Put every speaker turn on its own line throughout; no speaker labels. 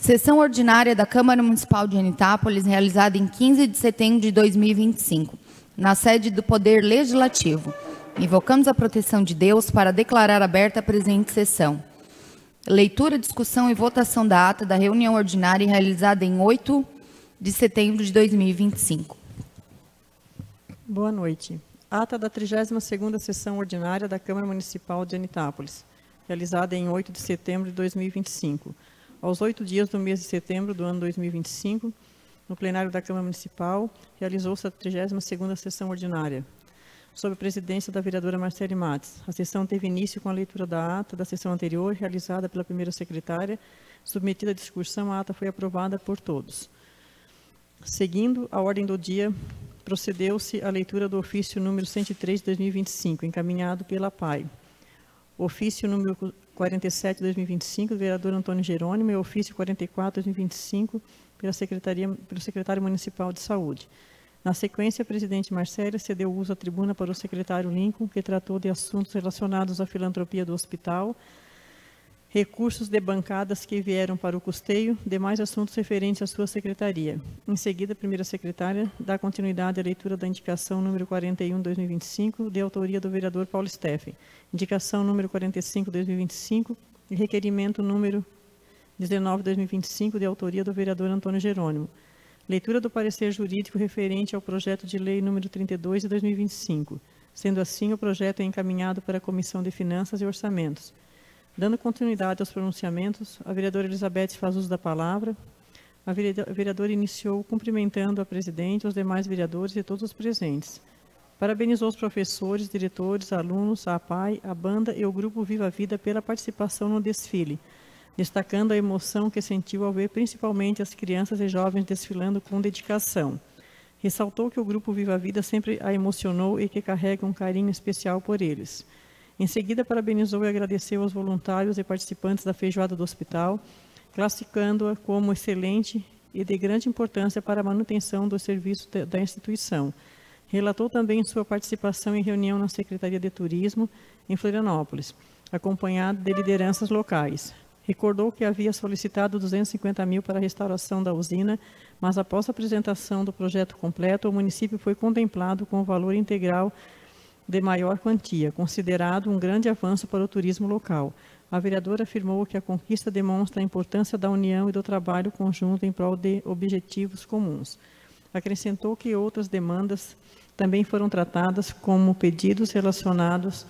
Sessão ordinária da Câmara Municipal de Anitápolis, realizada em 15 de setembro de 2025, na sede do Poder Legislativo. Invocamos a proteção de Deus para declarar aberta a presente sessão. Leitura, discussão e votação da ata da reunião ordinária realizada em 8 de setembro de 2025.
Boa noite. Ata da 32ª Sessão Ordinária da Câmara Municipal de Anitápolis, realizada em 8 de setembro de 2025. Aos 8 dias do mês de setembro do ano 2025, no plenário da Câmara Municipal, realizou-se a 32ª Sessão Ordinária, sob a presidência da vereadora Marcele Mates. A sessão teve início com a leitura da ata da sessão anterior, realizada pela primeira secretária. Submetida à discussão, a ata foi aprovada por todos. Seguindo a ordem do dia, procedeu-se à leitura do ofício número 103 de 2025, encaminhado pela PAI. Ofício número 47 de 2025, do vereador Antônio Jerônimo, e ofício 44 de 2025, pelo secretário municipal de saúde. Na sequência, a presidente Marcélia cedeu uso à tribuna para o secretário Lincoln, que tratou de assuntos relacionados à filantropia do hospital, recursos de bancadas que vieram para o custeio, demais assuntos referentes à sua secretaria. Em seguida, a primeira secretária dá continuidade à leitura da indicação número 41 de 2025, de autoria do vereador Paulo Steffen. Indicação número 45 de 2025 e requerimento número 19 de 2025, de autoria do vereador Antônio Jerônimo. Leitura do parecer jurídico referente ao projeto de lei número 32 de 2025. Sendo assim, o projeto é encaminhado para a Comissão de Finanças e Orçamentos. Dando continuidade aos pronunciamentos, a vereadora Elizabeth faz uso da palavra. A vereadora iniciou cumprimentando a presidente, os demais vereadores e todos os presentes. Parabenizou os professores, diretores, alunos, a PAI, a banda e o grupo Viva a Vida pela participação no desfile, destacando a emoção que sentiu ao ver principalmente as crianças e jovens desfilando com dedicação. Ressaltou que o grupo Viva a Vida sempre a emocionou e que carrega um carinho especial por eles. Em seguida, parabenizou e agradeceu aos voluntários e participantes da feijoada do hospital, classificando-a como excelente e de grande importância para a manutenção do serviço da instituição. Relatou também sua participação em reunião na Secretaria de Turismo, em Florianópolis, acompanhado de lideranças locais. Recordou que havia solicitado 250 mil para a restauração da usina, mas após a apresentação do projeto completo, o município foi contemplado com o valor integral de maior quantia, considerado um grande avanço para o turismo local. A vereadora afirmou que a conquista demonstra a importância da união e do trabalho conjunto em prol de objetivos comuns. Acrescentou que outras demandas também foram tratadas, como pedidos relacionados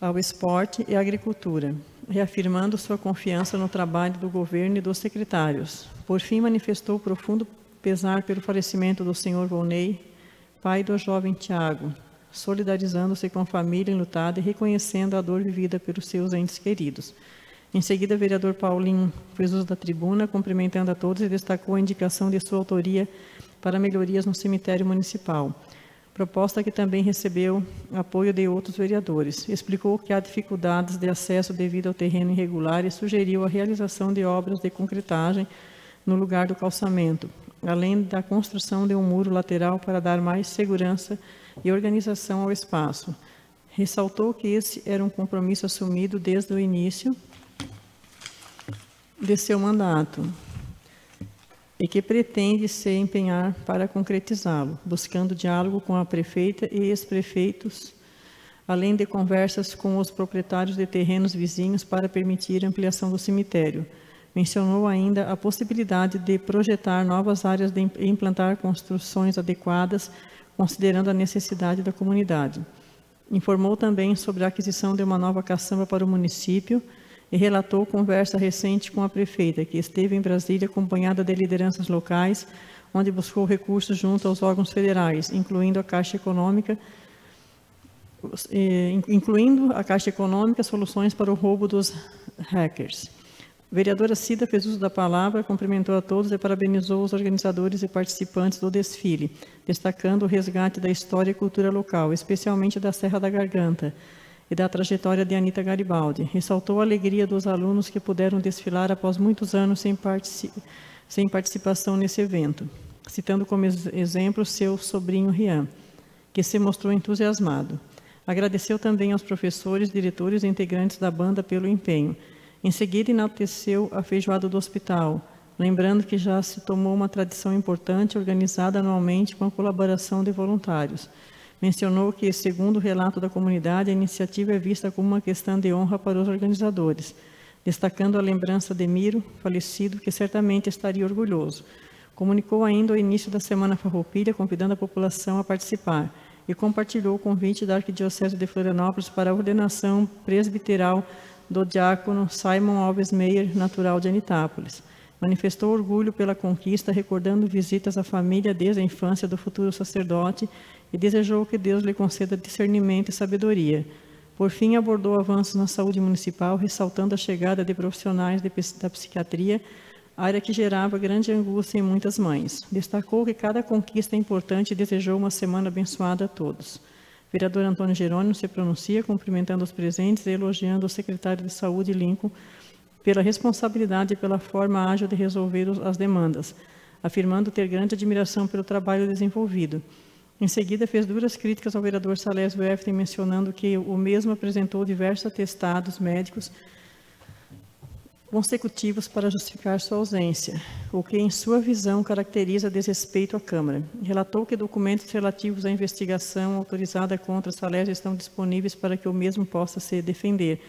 ao esporte e à agricultura, reafirmando sua confiança no trabalho do governo e dos secretários. Por fim, manifestou profundo pesar pelo falecimento do senhor Volney, pai do jovem Tiago, solidarizando-se com a família enlutada e reconhecendo a dor vivida pelos seus entes queridos. Em seguida, o vereador Paulinho fez uso da tribuna, cumprimentando a todos e destacou a indicação de sua autoria para melhorias no cemitério municipal, proposta que também recebeu apoio de outros vereadores. Explicou que há dificuldades de acesso devido ao terreno irregular e sugeriu a realização de obras de concretagem no lugar do calçamento, além da construção de um muro lateral para dar mais segurança e organização ao espaço. Ressaltou que esse era um compromisso assumido desde o início de seu mandato e que pretende se empenhar para concretizá-lo, buscando diálogo com a prefeita e ex-prefeitos, além de conversas com os proprietários de terrenos vizinhos para permitir a ampliação do cemitério. Mencionou ainda a possibilidade de projetar novas áreas e implantar construções adequadas, considerando a necessidade da comunidade. Informou também sobre a aquisição de uma nova caçamba para o município e relatou conversa recente com a prefeita, que esteve em Brasília acompanhada de lideranças locais, onde buscou recursos junto aos órgãos federais, incluindo a Caixa Econômica, soluções para o roubo dos hackers. A vereadora Cida fez uso da palavra, cumprimentou a todos e parabenizou os organizadores e participantes do desfile, destacando o resgate da história e cultura local, especialmente da Serra da Garganta e da trajetória de Anita Garibaldi. Ressaltou a alegria dos alunos que puderam desfilar após muitos anos sem participação nesse evento, citando como exemplo seu sobrinho Rian, que se mostrou entusiasmado. Agradeceu também aos professores, diretores e integrantes da banda pelo empenho. Em seguida, enalteceu a feijoada do hospital, lembrando que já se tomou uma tradição importante organizada anualmente com a colaboração de voluntários. Mencionou que, segundo o relato da comunidade, a iniciativa é vista como uma questão de honra para os organizadores, destacando a lembrança de Miro, falecido, que certamente estaria orgulhoso. Comunicou ainda o início da Semana Farroupilha, convidando a população a participar, e compartilhou o convite da Arquidiocese de Florianópolis para a ordenação presbiteral do diácono Simon Alves Meyer, natural de Anitápolis. Manifestou orgulho pela conquista, recordando visitas à família desde a infância do futuro sacerdote e desejou que Deus lhe conceda discernimento e sabedoria. Por fim, abordou avanços na saúde municipal, ressaltando a chegada de profissionais da psiquiatria, área que gerava grande angústia em muitas mães. Destacou que cada conquista é importante e desejou uma semana abençoada a todos. O vereador Antônio Jerônimo se pronuncia, cumprimentando os presentes e elogiando o secretário de Saúde, Lincoln, pela responsabilidade e pela forma ágil de resolver as demandas, afirmando ter grande admiração pelo trabalho desenvolvido. Em seguida, fez duras críticas ao vereador Salésio Eften, mencionando que o mesmo apresentou diversos atestados médicos consecutivos para justificar sua ausência, o que, em sua visão, caracteriza desrespeito à Câmara. Relatou que documentos relativos à investigação autorizada contra Salésio estão disponíveis para que o mesmo possa se defender,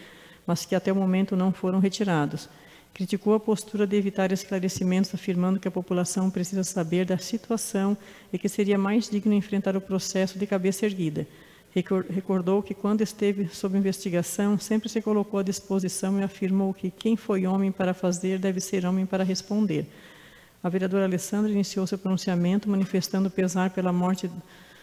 mas que até o momento não foram retirados. Criticou a postura de evitar esclarecimentos, afirmando que a população precisa saber da situação e que seria mais digno enfrentar o processo de cabeça erguida. Recordou que, quando esteve sob investigação, sempre se colocou à disposição e afirmou que quem foi homem para fazer deve ser homem para responder. A vereadora Alessandra iniciou seu pronunciamento, manifestando pesar pela morte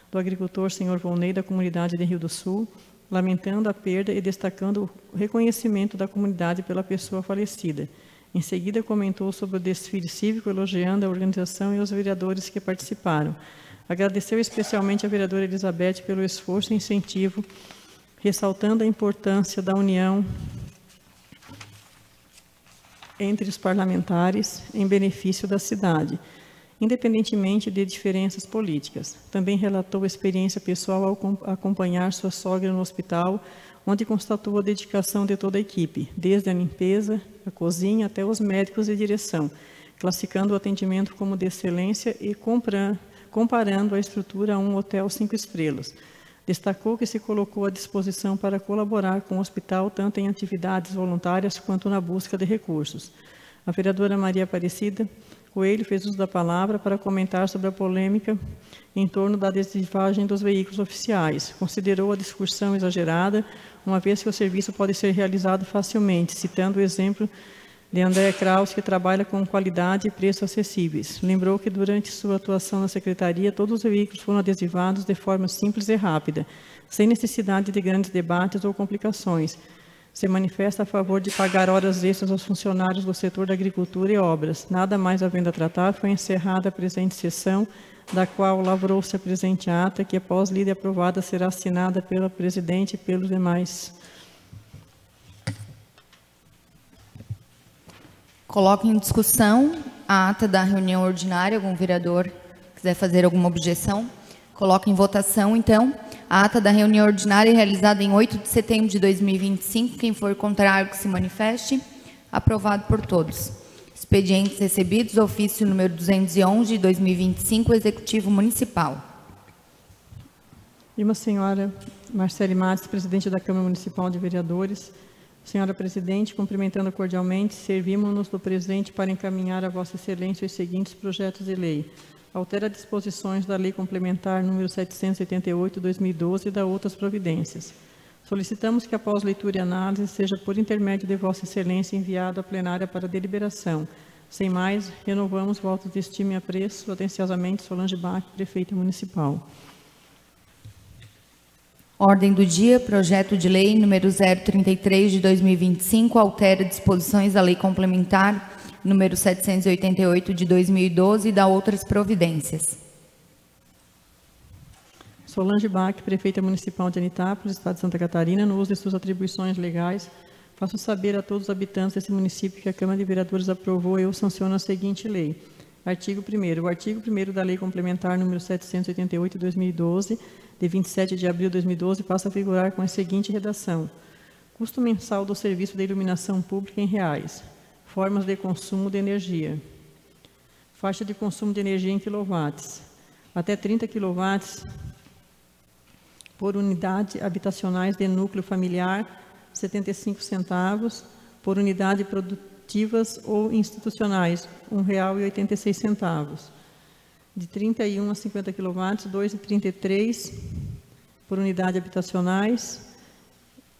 do agricultor Sr. Volney da comunidade de Rio do Sul, lamentando a perda e destacando o reconhecimento da comunidade pela pessoa falecida. Em seguida, comentou sobre o desfile cívico, elogiando a organização e os vereadores que participaram. Agradeceu especialmente a vereadora Elizabeth pelo esforço e incentivo, ressaltando a importância da união entre os parlamentares em benefício da cidade, independentemente de diferenças políticas. Também relatou a experiência pessoal ao acompanhar sua sogra no hospital, onde constatou a dedicação de toda a equipe, desde a limpeza, a cozinha, até os médicos e direção, classificando o atendimento como de excelência e comparando a estrutura a um hotel 5 estrelas. Destacou que se colocou à disposição para colaborar com o hospital, tanto em atividades voluntárias quanto na busca de recursos. A vereadora Maria Aparecida Coelho fez uso da palavra para comentar sobre a polêmica em torno da adesivagem dos veículos oficiais. Considerou a discussão exagerada, uma vez que o serviço pode ser realizado facilmente, citando o exemplo de Andréa Kraus, que trabalha com qualidade e preços acessíveis. Lembrou que, durante sua atuação na secretaria, todos os veículos foram adesivados de forma simples e rápida, sem necessidade de grandes debates ou complicações. Se manifesta a favor de pagar horas extras aos funcionários do setor da agricultura e obras. Nada mais havendo a tratar, foi encerrada a presente sessão, da qual lavrou-se a presente ata, que, após lida e aprovada, será assinada pela presidente e pelos demais.
Coloco em discussão a ata da reunião ordinária. Algum vereador quiser fazer alguma objeção? Coloco em votação, então, a ata da reunião ordinária realizada em 8 de setembro de 2025. Quem for contrário, que se manifeste. Aprovado por todos. Expedientes recebidos, ofício número 211 de 2025, Executivo Municipal.
Irmã senhora Marcele Matos, presidente da Câmara Municipal de Vereadores. Senhora Presidente, cumprimentando cordialmente, servimos-nos do presente para encaminhar a Vossa Excelência os seguintes projetos de lei. Altera disposições da Lei Complementar número 778/2012 e da outras providências. Solicitamos que, após leitura e análise, seja por intermédio de Vossa Excelência enviado à plenária para deliberação. Sem mais, renovamos votos de estima e apreço. Atenciosamente, Solange Bach, Prefeita Municipal.
Ordem do dia, projeto de lei número 033 de 2025, altera disposições da Lei Complementar número 788 de 2012 e da outras providências.
Solange Bach, Prefeita Municipal de Anitápolis, Estado de Santa Catarina, no uso de suas atribuições legais, faço saber a todos os habitantes desse município que a Câmara de Vereadores aprovou e eu sanciono a seguinte lei. Artigo 1º. O artigo 1º da Lei Complementar número 788 de 2012, de 27 de abril de 2012, passa a figurar com a seguinte redação. Custo mensal do serviço de iluminação pública em reais. Formas de consumo de energia. Faixa de consumo de energia em quilowatts. Até 30 kW por unidade habitacionais de núcleo familiar, 75 centavos. Por unidade produtivas ou institucionais, R$ 1,86. De 31 a 50 kW, R$ 2,33 por unidade habitacionais.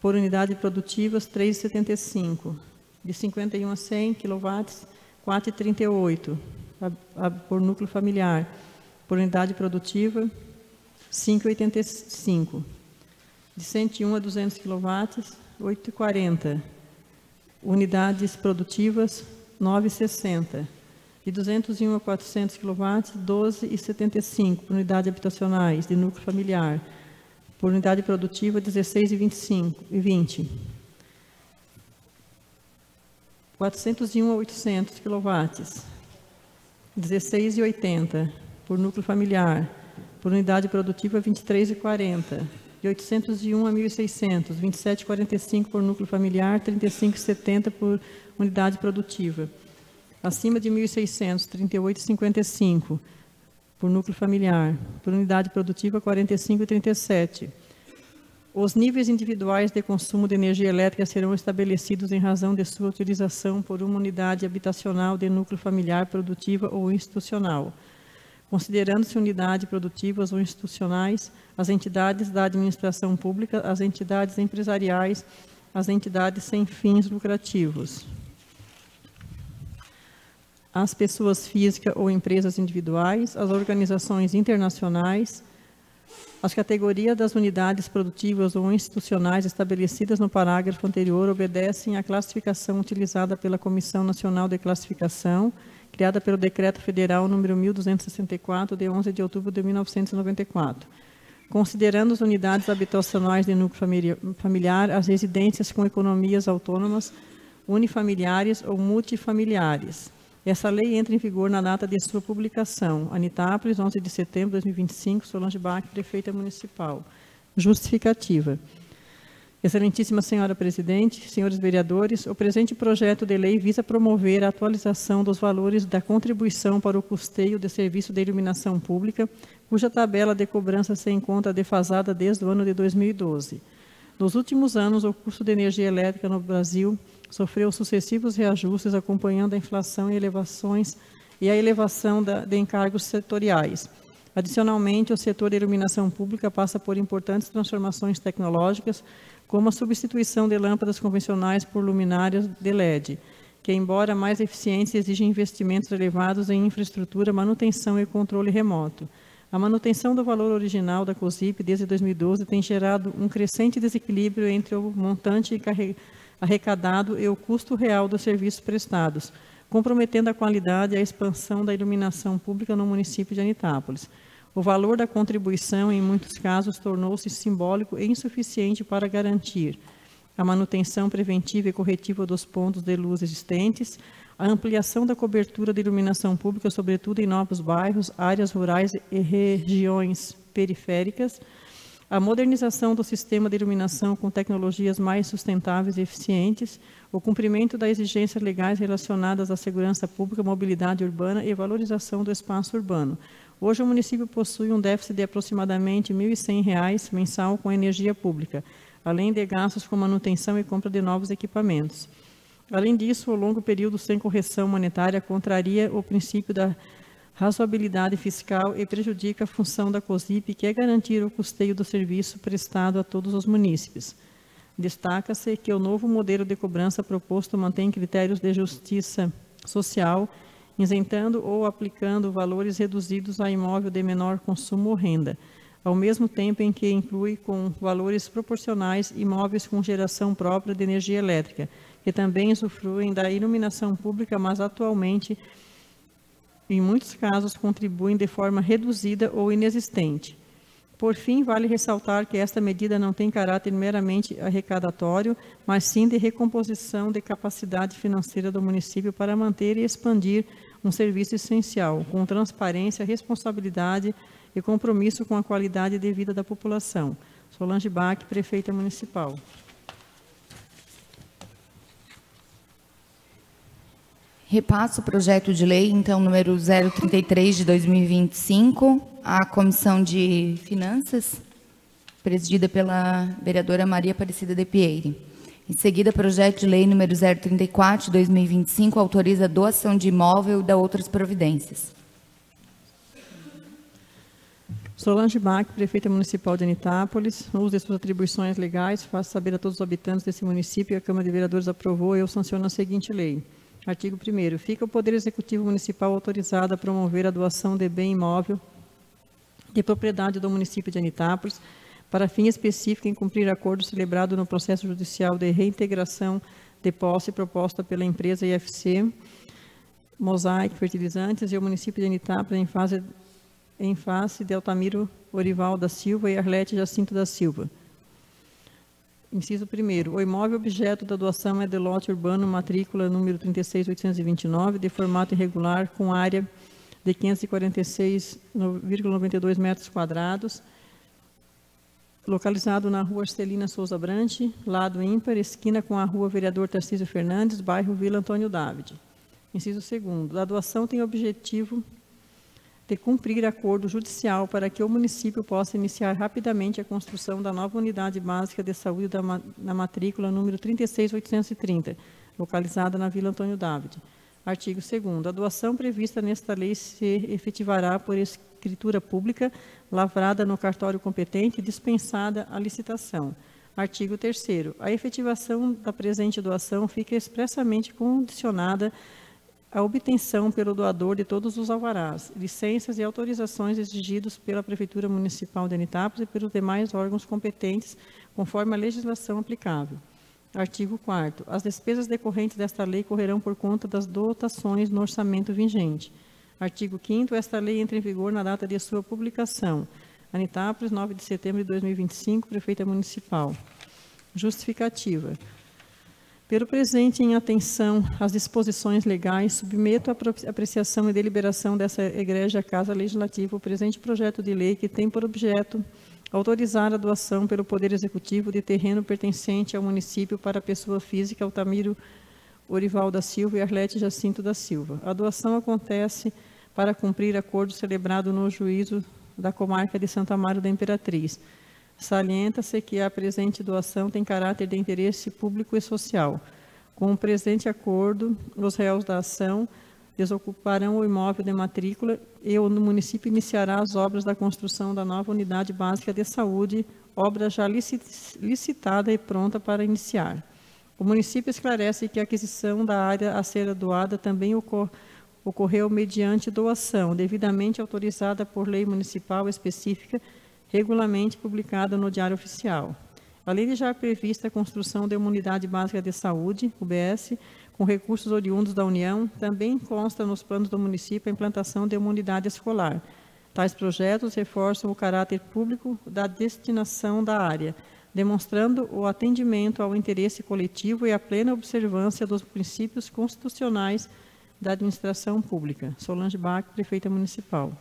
Por unidade produtivas, R$ 3,75. De 51 a 100 kW, R$ 4,38 por núcleo familiar. Por unidade produtiva, R$ 5,85. De 101 a 200 kW, R$ 8,40. Unidades produtivas, R$ 9,60. De 201 a 400 kW, R$ 12,75 por unidade habitacionais de núcleo familiar. Por unidade produtiva, R$ 16,20. 401 a 800 kW, R$ 16,80 por núcleo familiar. Por unidade produtiva, R$ 23,40. De 801 a 1.600, R$ 27,45 por núcleo familiar, R$ 35,70 por unidade produtiva. Acima de 1.600, R$ 38,55 por núcleo familiar. Por unidade produtiva, R$ 45,37. Os níveis individuais de consumo de energia elétrica serão estabelecidos em razão de sua utilização por uma unidade habitacional de núcleo familiar produtiva ou institucional, considerando-se unidades produtivas ou institucionais, as entidades da administração pública, as entidades empresariais, as entidades sem fins lucrativos, as pessoas físicas ou empresas individuais, as organizações internacionais. As categorias das unidades produtivas ou institucionais estabelecidas no parágrafo anterior obedecem à classificação utilizada pela Comissão Nacional de Classificação, criada pelo Decreto Federal número 1264, de 11 de outubro de 1994. Considerando as unidades habitacionais de núcleo familiar, as residências com economias autônomas, unifamiliares ou multifamiliares. Essa lei entra em vigor na data de sua publicação. Anitápolis, 11 de setembro de 2025, Solange Bach, Prefeita Municipal. Justificativa. Excelentíssima Senhora Presidente, senhores vereadores, o presente projeto de lei visa promover a atualização dos valores da contribuição para o custeio de serviço de iluminação pública, cuja tabela de cobrança se encontra defasada desde o ano de 2012. Nos últimos anos, o custo de energia elétrica no Brasil sofreu sucessivos reajustes acompanhando a inflação e a elevação de encargos setoriais. Adicionalmente, o setor de iluminação pública passa por importantes transformações tecnológicas, como a substituição de lâmpadas convencionais por luminárias de LED, que, embora mais eficientes, exigem investimentos elevados em infraestrutura, manutenção e controle remoto. A manutenção do valor original da COSIP desde 2012 tem gerado um crescente desequilíbrio entre o montante arrecadado e o custo real dos serviços prestados, comprometendo a qualidade e a expansão da iluminação pública no município de Anitápolis. O valor da contribuição, em muitos casos, tornou-se simbólico e insuficiente para garantir a manutenção preventiva e corretiva dos pontos de luz existentes, a ampliação da cobertura de iluminação pública, sobretudo em novos bairros, áreas rurais e regiões periféricas, a modernização do sistema de iluminação com tecnologias mais sustentáveis e eficientes, o cumprimento das exigências legais relacionadas à segurança pública, mobilidade urbana e valorização do espaço urbano. Hoje, o município possui um déficit de aproximadamente R$ 1.100 mensal com energia pública, além de gastos com manutenção e compra de novos equipamentos. Além disso, o longo período sem correção monetária contraria o princípio da razoabilidade fiscal e prejudica a função da COSIP, que é garantir o custeio do serviço prestado a todos os munícipes. Destaca-se que o novo modelo de cobrança proposto mantém critérios de justiça social, isentando ou aplicando valores reduzidos a imóvel de menor consumo ou renda, ao mesmo tempo em que inclui com valores proporcionais imóveis com geração própria de energia elétrica, que também usufruem da iluminação pública, mas atualmente, em muitos casos, contribuem de forma reduzida ou inexistente. Por fim, vale ressaltar que esta medida não tem caráter meramente arrecadatório, mas sim de recomposição de capacidade financeira do município para manter e expandir um serviço essencial, com transparência, responsabilidade e compromisso com a qualidade de vida da população. Solange Bach, Prefeita Municipal.
Repasso o projeto de lei, então, número 033 de 2025, à Comissão de Finanças, presidida pela vereadora Maria Aparecida de Pieri. Em seguida, projeto de lei número 034 de 2025, autoriza a doação de imóvel e da outras providências.
Solange Bach, prefeita municipal de Anitápolis, no uso de suas atribuições legais, faço saber a todos os habitantes desse município que a Câmara de Vereadores aprovou e eu sanciono a seguinte lei. Artigo 1º. Fica o Poder Executivo Municipal autorizado a promover a doação de bem imóvel de propriedade do município de Anitápolis para fim específico em cumprir acordo celebrado no processo judicial de reintegração de posse proposta pela empresa IFC, Mosaic Fertilizantes e o município de Anitápolis em face de Altamiro Orival da Silva e Arlete Jacinto da Silva. Inciso 1º. O imóvel objeto da doação é de lote urbano, matrícula número 36829, de formato irregular, com área de 546,92 metros quadrados, localizado na rua Arcelina Souza Brante, lado ímpar, esquina com a rua Vereador Tarcísio Fernandes, bairro Vila Antônio David. Inciso 2º. A doação tem o objetivo de cumprir acordo judicial para que o município possa iniciar rapidamente a construção da nova unidade básica de saúde na matrícula número 36830, localizada na Vila Antônio David. Artigo 2º. A doação prevista nesta lei se efetivará por escritura pública, lavrada no cartório competente e dispensada a licitação. Artigo 3º. A efetivação da presente doação fica expressamente condicionada a obtenção pelo doador de todos os alvarás, licenças e autorizações exigidos pela Prefeitura Municipal de Anitápolis e pelos demais órgãos competentes, conforme a legislação aplicável. Artigo 4º. As despesas decorrentes desta lei correrão por conta das dotações no orçamento vigente. Artigo 5º. Esta lei entra em vigor na data de sua publicação. Anitápolis, 9 de setembro de 2025, Prefeita Municipal. Justificativa. Pelo presente, em atenção às disposições legais, submeto à apreciação e deliberação dessa egrégia Casa Legislativa o presente projeto de lei que tem por objeto autorizar a doação pelo Poder Executivo de terreno pertencente ao município para a pessoa física Altamiro Orival da Silva e Arlete Jacinto da Silva. A doação acontece para cumprir acordo celebrado no juízo da comarca de Santa Amaro da Imperatriz. Salienta-se que a presente doação tem caráter de interesse público e social. Com o presente acordo, os réus da ação desocuparão o imóvel de matrícula e o município iniciará as obras da construção da nova unidade básica de saúde, obra já licitada e pronta para iniciar. O município esclarece que a aquisição da área a ser doada também ocorreu mediante doação, devidamente autorizada por lei municipal específica, regularmente publicada no Diário Oficial. Além de já prevista a construção de uma unidade básica de saúde, UBS, com recursos oriundos da União, também consta nos planos do município a implantação de uma unidade escolar. Tais projetos reforçam o caráter público da destinação da área, demonstrando o atendimento ao interesse coletivo e a plena observância dos princípios constitucionais da administração pública. Solange Bach, Prefeita Municipal.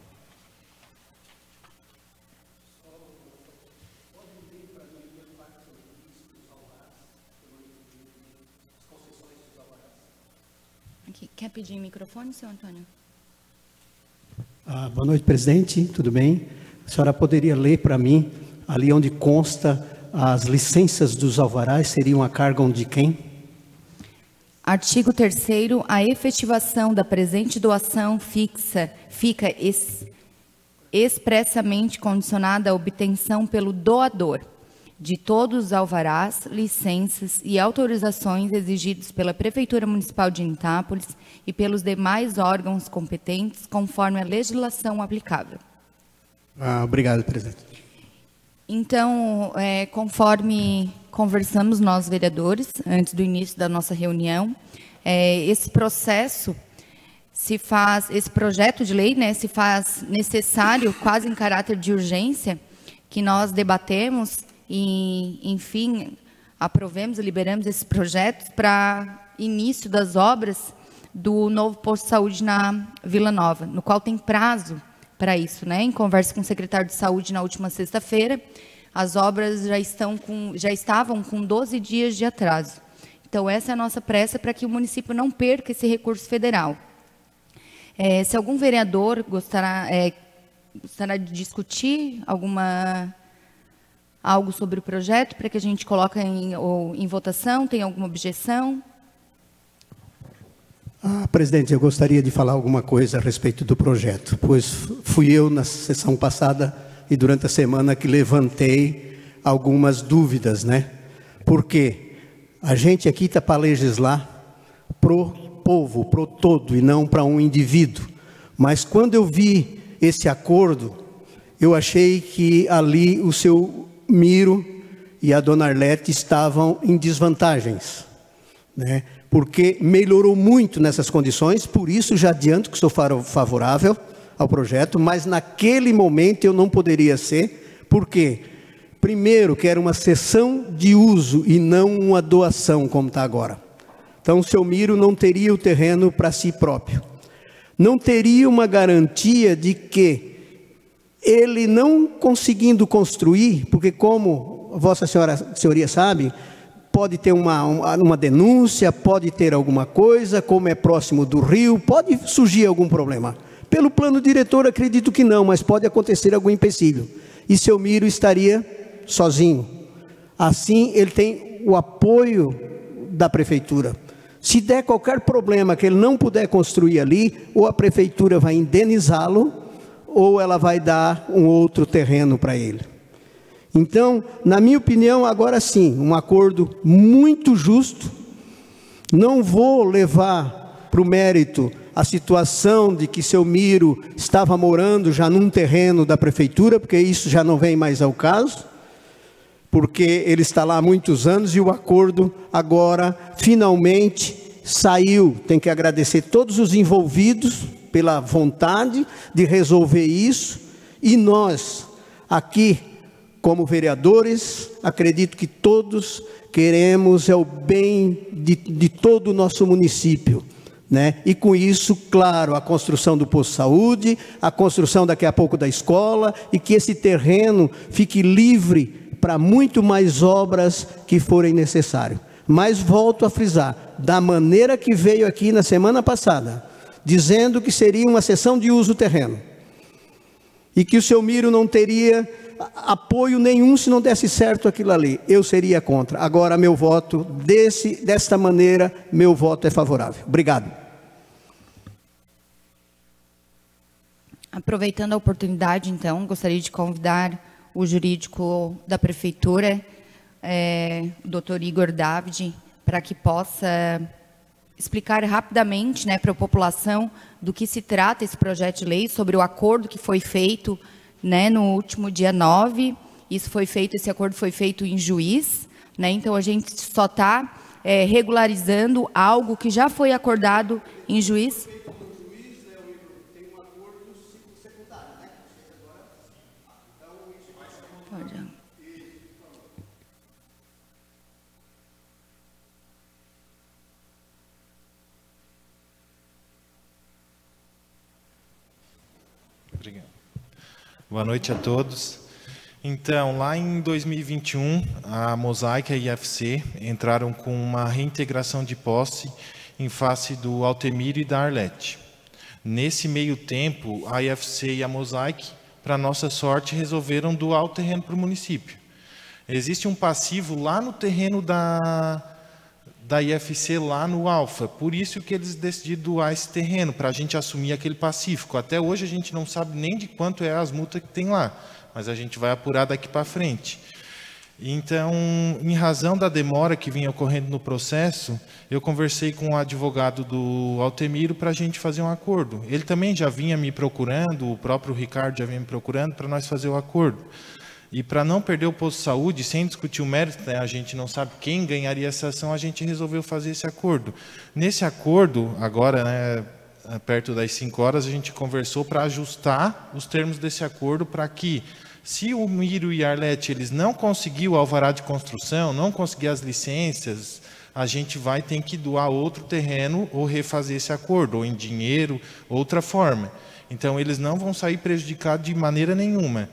Quer pedir microfone, senhor Antônio?
Boa noite, presidente. Tudo bem? A senhora poderia ler para mim, ali onde consta as licenças dos alvarás, seriam a cargo de quem?
Artigo 3º. A efetivação da presente doação fica expressamente condicionada à obtenção pelo doador de todos os alvarás, licenças e autorizações exigidos pela Prefeitura Municipal de Anitápolis e pelos demais órgãos competentes, conforme a legislação aplicável.
Obrigado, presidente.
Então, conforme conversamos nós, vereadores, antes do início da nossa reunião, esse processo esse projeto de lei, né, se faz necessário, quase em caráter de urgência, que nós debatemos e, enfim, aprovemos e liberamos esses projetos para início das obras do novo posto de saúde na Vila Nova, no qual tem prazo para isso, né? Em conversa com o secretário de Saúde na última sexta-feira, as obras já estavam com 12 dias de atraso. Então, essa é a nossa pressa para que o município não perca esse recurso federal. Se algum vereador gostaria de discutir algo sobre o projeto, para que a gente coloque em votação, tem alguma objeção?
Presidente, eu gostaria de falar alguma coisa a respeito do projeto, pois fui eu na sessão passada e durante a semana que levantei algumas dúvidas, né? Porque a gente aqui está para legislar pro povo, pro todo, e não para um indivíduo. Mas quando eu vi esse acordo, eu achei que ali o seu Miro e a dona Arlete estavam em desvantagens, né? Porque melhorou muito nessas condições, por isso já adianto que sou favorável ao projeto, mas naquele momento eu não poderia ser, porque primeiro que era uma cessão de uso e não uma doação como está agora. Então o seu Miro não teria o terreno para si próprio. Não teria uma garantia de que ele não conseguindo construir, porque como Vossa Senhoria sabe, pode ter uma denúncia, pode ter alguma coisa, como é próximo do rio, pode surgir algum problema. Pelo plano diretor, acredito que não, mas pode acontecer algum empecilho. E seu Miro estaria sozinho. Assim, ele tem o apoio da prefeitura. Se der qualquer problema que ele não puder construir ali, ou a prefeitura vai indenizá-lo, ou ela vai dar um outro terreno para ele. Então, na minha opinião, agora sim, um acordo muito justo. Não vou levar para o mérito a situação de que seu Miro estava morando já num terreno da prefeitura, porque isso já não vem mais ao caso, porque ele está lá há muitos anos e o acordo agora finalmente saiu. Tem que agradecer todos os envolvidos pela vontade de resolver isso, e nós aqui, como vereadores, acredito que todos queremos o bem de todo o nosso município, né? E com isso, claro, a construção do posto de saúde, a construção daqui a pouco da escola, e que esse terreno fique livre para muito mais obras que forem necessárias. Mas volto a frisar, da maneira que veio aqui na semana passada, dizendo que seria uma cessão de uso do terreno, e que o seu Miro não teria apoio nenhum se não desse certo aquilo ali, eu seria contra. Agora, meu voto, desta maneira, meu voto é favorável. Obrigado.
Aproveitando a oportunidade, então, gostaria de convidar o jurídico da prefeitura, o doutor Igor David, para que possa explicar rapidamente, né, para a população do que se trata esse projeto de lei, sobre o acordo que foi feito, né, no último dia 9, esse acordo foi feito em juiz, né, então a gente só está regularizando algo que já foi acordado em juiz.
Obrigado. Boa noite a todos. Então, lá em 2021, a Mosaic e a IFC entraram com uma reintegração de posse em face do Altemiro e da Arlete. Nesse meio tempo, a IFC e a Mosaic, para nossa sorte, resolveram doar o terreno para o município. Existe um passivo lá no terreno da IFC, lá no Alfa. Por isso que eles decidiram doar esse terreno, para a gente assumir aquele pacífico. Até hoje a gente não sabe nem de quanto é as multas que tem lá, mas a gente vai apurar daqui para frente. Então, em razão da demora que vinha ocorrendo no processo, eu conversei com o advogado do Altemiro para a gente fazer um acordo. Ele também já vinha me procurando, o próprio Ricardo já vinha me procurando para nós fazer o acordo. E para não perder o posto de saúde, sem discutir o mérito, né, a gente não sabe quem ganharia essa ação, a gente resolveu fazer esse acordo. Nesse acordo, agora, né, perto das 5 horas, a gente conversou para ajustar os termos desse acordo para que, se o Miro e a Arlete eles não conseguiram o alvará de construção, não conseguir as licenças, a gente vai ter que doar outro terreno ou refazer esse acordo, ou em dinheiro, outra forma. Então, eles não vão sair prejudicados de maneira nenhuma.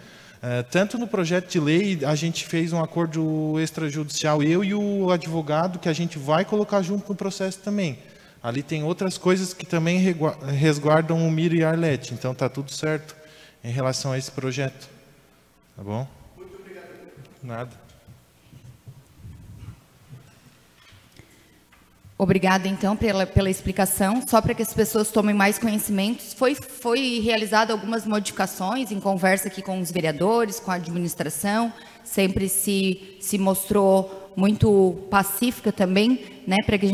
Tanto no projeto de lei, a gente fez um acordo extrajudicial, eu e o advogado, que a gente vai colocar junto no processo também. Ali tem outras coisas que também resguardam o Miro e a Arlete, então está tudo certo em relação a esse projeto. Tá bom?
Muito obrigado.
Nada.
Obrigada, então, pela explicação. Só para que as pessoas tomem mais conhecimentos, foi realizada algumas modificações em conversa aqui com os vereadores, com a administração, sempre se mostrou muito pacífica também, né, para que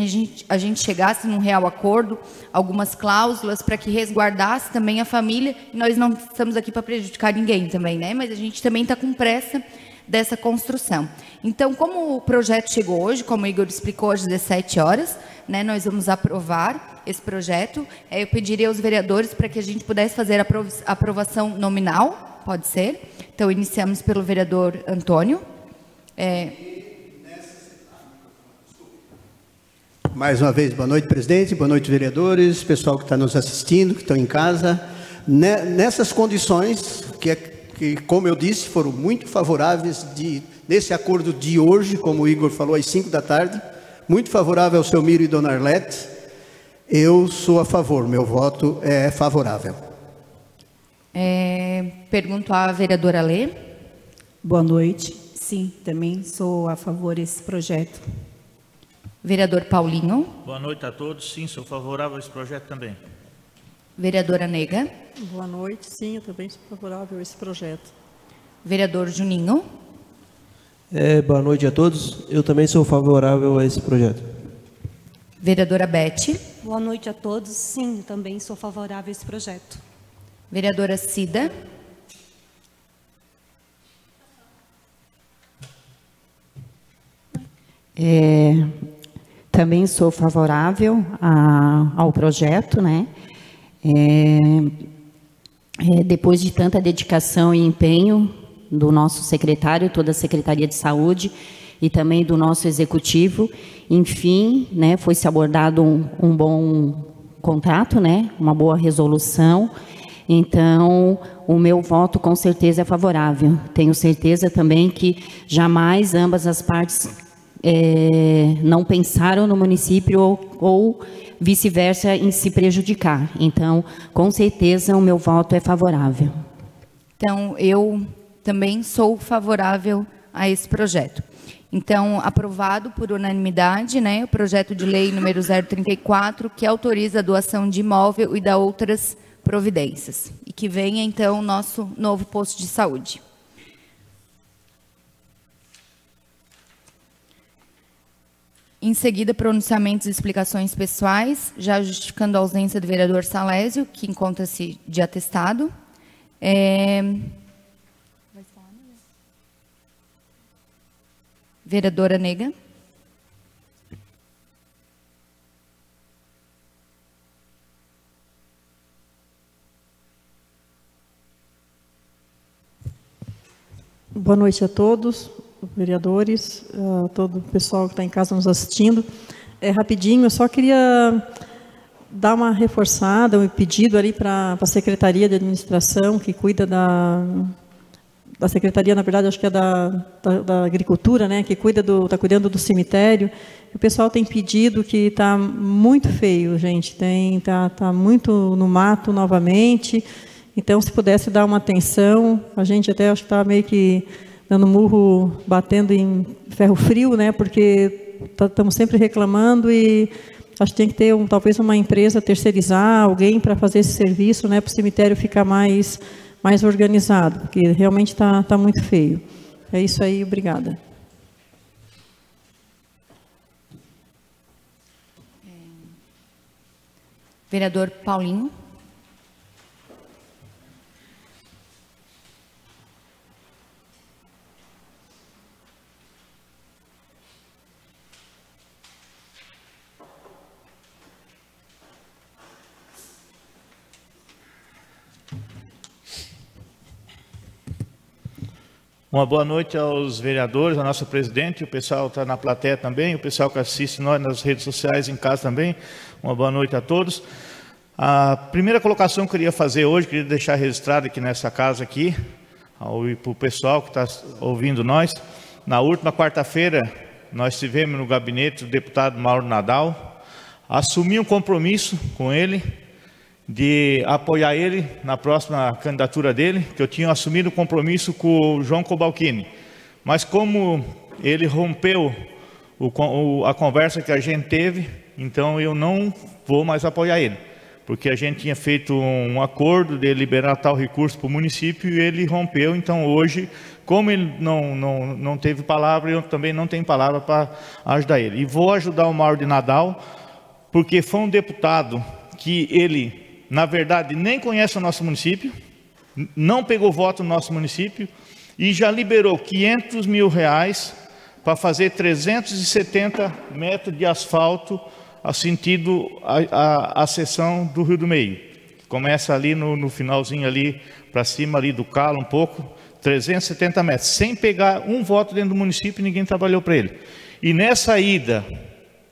a gente chegasse num real acordo, algumas cláusulas para que resguardasse também a família. Nós não estamos aqui para prejudicar ninguém também, né, mas a gente também está com pressa dessa construção. Então, como o projeto chegou hoje, como o Igor explicou, às 17 horas, né, nós vamos aprovar esse projeto. Eu pediria aos vereadores para que a gente pudesse fazer a aprovação nominal, pode ser? Então, iniciamos pelo vereador Antônio.
Mais uma vez, boa noite, presidente, boa noite, vereadores, pessoal que está nos assistindo, que estão em casa. Nessas condições, que, como eu disse, foram muito favoráveis nesse acordo de hoje, como o Igor falou, às 5 da tarde, muito favorável ao seu Miro e dona Arlete. Eu sou a favor, meu voto é favorável.
Pergunto à vereadora Lê.
Boa noite. Sim, também sou a favor desse projeto.
Vereador Paulinho.
Boa noite a todos. Sim, sou favorável a esse projeto também.
Vereadora Nega.
Boa noite. Sim, eu também sou favorável a esse projeto.
Vereador Juninho.
Boa noite a todos. Eu também sou favorável a esse projeto.
Vereadora Beth.
Boa noite a todos. Sim, eu também sou favorável a esse projeto.
Vereadora Cida.
Também sou favorável ao projeto, né? Depois de tanta dedicação e empenho do nosso secretário, toda a Secretaria de Saúde e também do nosso executivo, enfim, né, foi-se abordado um bom contrato, né, uma boa resolução. Então, o meu voto com certeza é favorável. Tenho certeza também que jamais ambas as partes não pensaram no município ou vice-versa em se prejudicar. Então, com certeza, o meu voto é favorável.
Então, eu também sou favorável a esse projeto. Então, aprovado por unanimidade, né, o projeto de lei número 034, que autoriza a doação de imóvel e da outras providências. E que venha, então, o nosso novo posto de saúde. Em seguida, pronunciamentos e explicações pessoais, já justificando a ausência do vereador Salésio, que encontra-se de atestado. Vereadora Nega.
Boa noite a todos, vereadores, a todo o pessoal que está em casa nos assistindo. Rapidinho, eu só queria dar uma reforçada, um pedido ali para a Secretaria de Administração, que cuida da Secretaria, na verdade, acho que é da Agricultura, né, que está cuidando do cemitério. O pessoal tem pedido, que está muito feio, gente, tá muito no mato novamente. Então, se pudesse dar uma atenção, a gente até acho que está meio que dando murro, batendo em ferro frio, né, porque estamos sempre reclamando e acho que tem que ter talvez uma empresa terceirizar, alguém para fazer esse serviço, né, para o cemitério ficar mais organizado, porque realmente está muito feio. É isso aí, obrigada.
Vereador Paulinho.
Uma boa noite aos vereadores, a nossa presidente, o pessoal está na plateia também, o pessoal que assiste nós nas redes sociais, em casa também. Uma boa noite a todos. A primeira colocação que eu queria fazer hoje, queria deixar registrado aqui nessa casa aqui, e para o pessoal que está ouvindo nós. Na última quarta-feira, nós estivemos no gabinete do deputado Mauro Nadal, assumi um compromisso com ele de apoiar ele na próxima candidatura dele, que eu tinha assumido o compromisso com o João Cobalcini. Mas como ele rompeu a conversa que a gente teve, então eu não vou mais apoiar ele, porque a gente tinha feito um acordo de liberar tal recurso para o município e ele rompeu. Então hoje, como ele não teve palavra, eu também não tenho palavra para ajudar ele. E vou ajudar o Mauro de Nadal, porque foi um deputado que ele, na verdade, nem conhece o nosso município, não pegou voto no nosso município e já liberou R$500 mil para fazer 370 metros de asfalto a sentido a seção do Rio do Meio. Começa ali no finalzinho ali, para cima ali do Calo um pouco, 370 metros, sem pegar um voto dentro do município, ninguém trabalhou para ele. E nessa ida,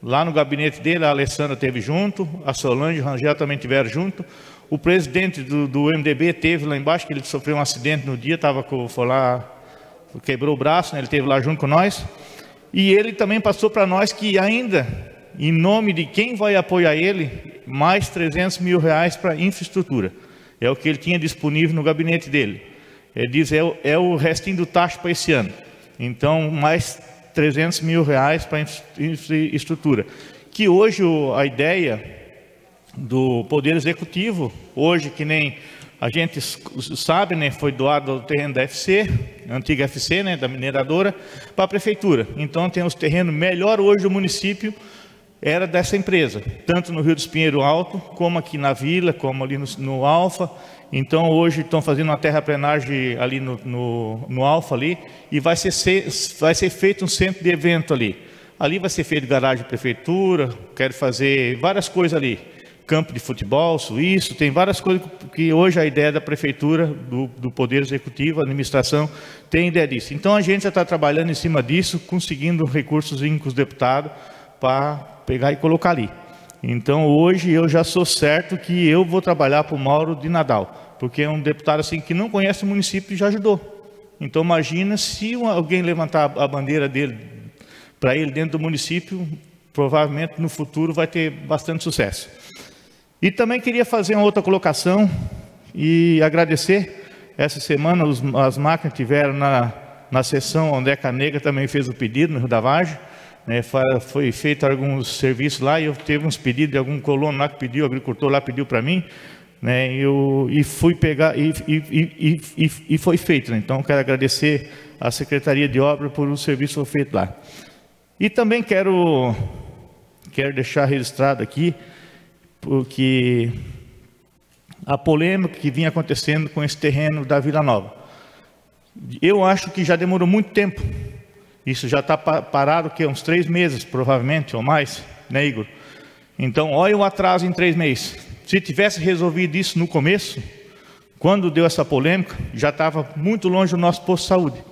lá no gabinete dele, a Alessandra esteve junto, a Solange e o Rangel também estiveram junto, o presidente do MDB esteve lá embaixo, que ele sofreu um acidente no dia, foi lá, quebrou o braço, né? Ele esteve lá junto com nós, e ele também passou para nós que ainda, em nome de quem vai apoiar ele, mais R$300 mil para infraestrutura. É o que ele tinha disponível no gabinete dele. Ele diz, é o restinho do taxa para esse ano. Então, mais R$300 mil para infraestrutura. Que hoje a ideia do Poder Executivo, hoje que nem a gente sabe, né, foi doado o terreno da FC, antiga FC, né, da mineradora, para a prefeitura. Então tem os terrenos melhor hoje do município, era dessa empresa, tanto no Rio do Espinheiro Alto, como aqui na Vila, como ali no Alfa. Então hoje estão fazendo uma terraplenagem ali no Alfa ali, e vai ser feito um centro de evento ali. Ali vai ser feito garagem de prefeitura, quero fazer várias coisas ali. Campo de futebol, suíço, tem várias coisas que hoje a ideia da prefeitura, do Poder Executivo, a administração, tem ideia disso. Então a gente já está trabalhando em cima disso, conseguindo recursos com os deputados para pegar e colocar ali. Então hoje eu já sou certo que eu vou trabalhar para o Mauro de Nadal, porque é um deputado assim que não conhece o município e já ajudou. Então imagina se alguém levantar a bandeira dele para ele dentro do município, provavelmente no futuro vai ter bastante sucesso. E também queria fazer uma outra colocação e agradecer. Essa semana as máquinas tiveram na sessão onde a Canega também fez o pedido, no Rio da Vargem, né, foi feito alguns serviços lá, e eu teve uns pedidos de algum colono lá que pediu, o agricultor lá pediu para mim, né, e fui pegar e foi feito. Né? Então quero agradecer à Secretaria de Obra por o serviço que foi feito lá. E também quero deixar registrado aqui, porque a polêmica que vinha acontecendo com esse terreno da Vila Nova. Eu acho que já demorou muito tempo. Isso já está parado, que uns 3 meses, provavelmente, ou mais, né, Igor? Então, olha o atraso em 3 meses. Se tivesse resolvido isso no começo, quando deu essa polêmica, já estava muito longe do nosso posto de saúde.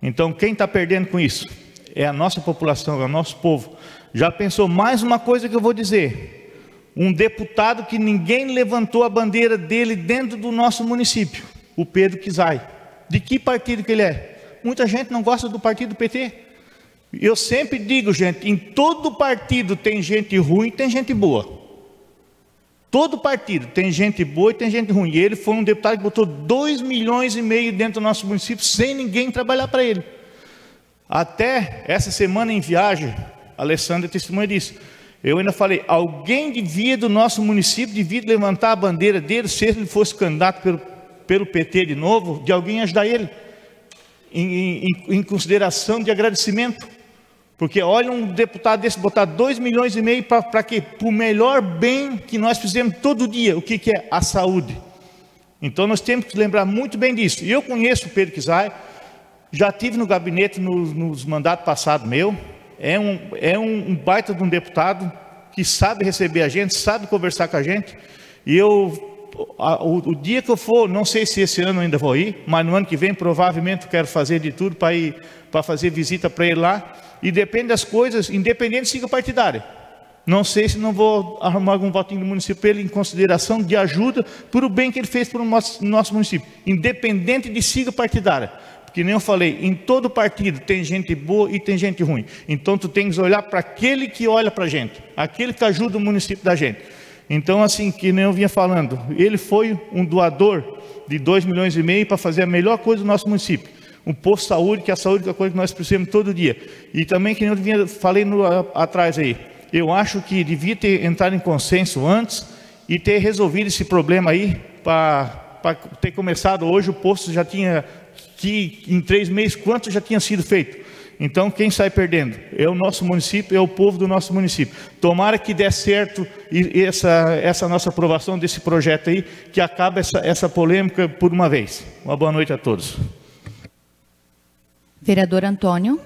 Então, quem está perdendo com isso? É a nossa população, é o nosso povo. Já pensou mais uma coisa que eu vou dizer? Um deputado que ninguém levantou a bandeira dele dentro do nosso município, o Pedro Kizai. De que partido que ele é? Muita gente não gosta do partido PT. Eu sempre digo, gente, em todo partido tem gente ruim e tem gente boa. Todo partido tem gente boa e tem gente ruim. E ele foi um deputado que botou 2,5 milhões dentro do nosso município sem ninguém trabalhar para ele. Até essa semana em viagem, a Alessandra testemunha disso. Eu ainda falei, alguém devia do nosso município, devia levantar a bandeira dele, se ele fosse candidato pelo PT de novo, de alguém ajudar ele, em consideração de agradecimento. Porque olha um deputado desse botar 2,5 milhões para quê? Para o melhor bem que nós fizemos todo dia. O que é a saúde? Então nós temos que lembrar muito bem disso. E eu conheço o Pedro Kizai, já tive no gabinete nos mandatos passados meu. É um baita de um deputado que sabe receber a gente, sabe conversar com a gente. E o dia que eu for, não sei se esse ano ainda vou ir, mas no ano que vem provavelmente eu quero fazer de tudo para fazer visita para ele lá. E depende das coisas, independente de sigla partidária. Não sei se não vou arrumar algum votinho do município para ele, em consideração de ajuda por o bem que ele fez para o nosso município, independente de sigla partidária. Porque nem eu falei, em todo partido tem gente boa e tem gente ruim. Então tu tens que olhar para aquele que olha para a gente, aquele que ajuda o município da gente. Então, assim, que nem eu vinha falando, ele foi um doador de 2,5 milhões para fazer a melhor coisa do nosso município. Um posto de saúde, que é a saúde, que é a coisa que nós precisamos todo dia. E também, que nem eu falei atrás aí, eu acho que devia ter entrado em consenso antes e ter resolvido esse problema aí, para ter começado hoje. O posto já tinha, que em 3 meses, quanto já tinha sido feito. Então, quem sai perdendo é o nosso município, é o povo do nosso município. Tomara que dê certo essa nossa aprovação desse projeto aí, que acabe essa polêmica por uma vez. Uma boa noite a todos.
Vereador Antônio.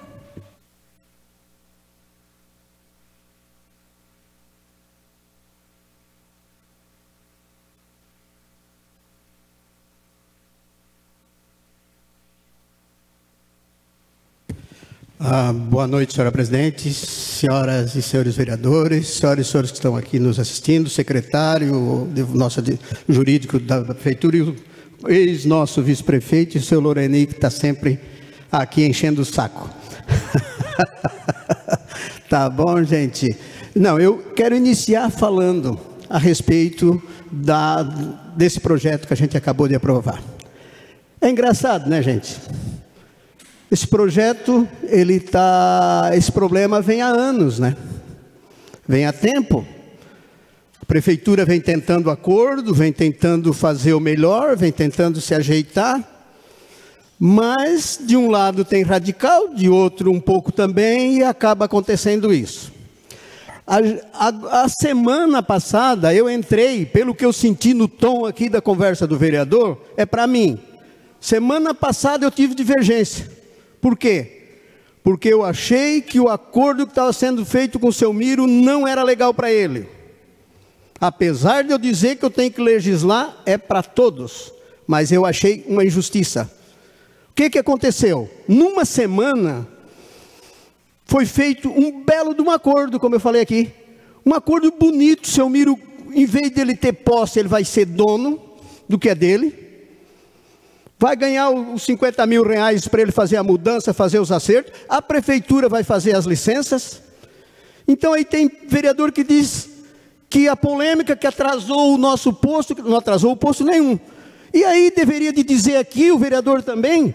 Boa noite, senhora presidente, senhoras e senhores vereadores, senhoras e senhores que estão aqui nos assistindo, secretário nosso jurídico da prefeitura e o ex-nosso vice-prefeito, o seu Loreni, que está sempre aqui enchendo o saco. Tá bom, gente? Não, eu quero iniciar falando a respeito desse projeto que a gente acabou de aprovar. É engraçado, né, gente? Esse projeto, esse problema vem há anos, né? Vem há tempo. A prefeitura vem tentando acordo, vem tentando fazer o melhor, vem tentando se ajeitar. Mas, de um lado tem radical, de outro um pouco também, e acaba acontecendo isso. A semana passada, eu entrei, pelo que eu senti no tom aqui da conversa do vereador, é para mim. Semana passada eu tive divergência. Por quê? Porque eu achei que o acordo que estava sendo feito com o seu Miro não era legal para ele. Apesar de eu dizer que eu tenho que legislar, é para todos. Mas eu achei uma injustiça. O que aconteceu? Numa semana, foi feito um belo de um acordo, como eu falei aqui. Um acordo bonito. O seu Miro, em vez dele ter posse, ele vai ser dono do que é dele. Vai ganhar os 50 mil reais para ele fazer a mudança, fazer os acertos. A prefeitura vai fazer as licenças. Então aí tem vereador que diz que a polêmica que atrasou o nosso posto, não atrasou o posto nenhum. E aí deveria de dizer aqui, o vereador também,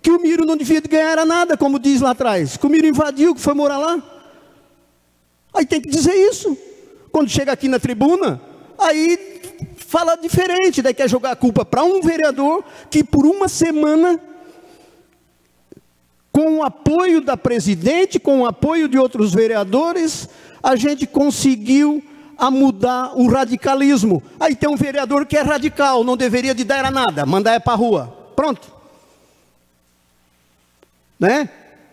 que o Miro não devia de ganhar nada, como diz lá atrás. Que o Miro invadiu, que foi morar lá. Aí tem que dizer isso. Quando chega aqui na tribuna, aí fala diferente, daí quer jogar a culpa para um vereador que por uma semana, com o apoio da presidente, com o apoio de outros vereadores, a gente conseguiu mudar o radicalismo. Aí tem um vereador que é radical, não deveria de dar a nada, mandar para a rua. Pronto. Né?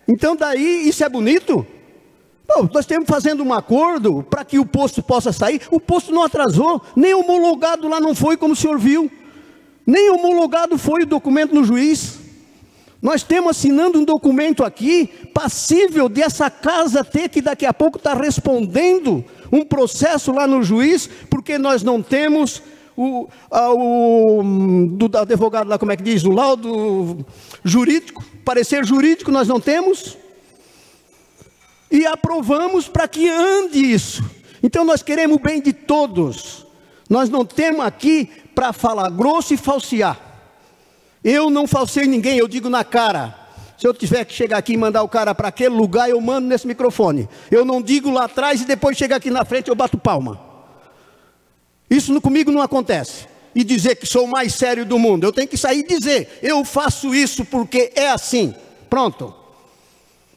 Então daí, isso é bonito? Bom, nós estamos fazendo um acordo para que o posto possa sair. O posto não atrasou, nem homologado lá não foi, como o senhor viu. Nem homologado foi o documento no juiz. Nós estamos assinando um documento aqui, passível dessa casa ter que daqui a pouco estar respondendo um processo lá no juiz, porque nós não temos do advogado lá, como é que diz, o laudo jurídico, parecer jurídico nós não temos. E aprovamos para que ande isso. Então nós queremos o bem de todos. Nós não temos aqui para falar grosso e falsear. Eu não falsei ninguém, eu digo na cara. Se eu tiver que chegar aqui e mandar o cara para aquele lugar, eu mando nesse microfone. Eu não digo lá atrás e depois chega aqui na frente eu bato palma. Isso comigo não acontece. E dizer que sou o mais sério do mundo. Eu tenho que sair e dizer, eu faço isso porque é assim. Pronto.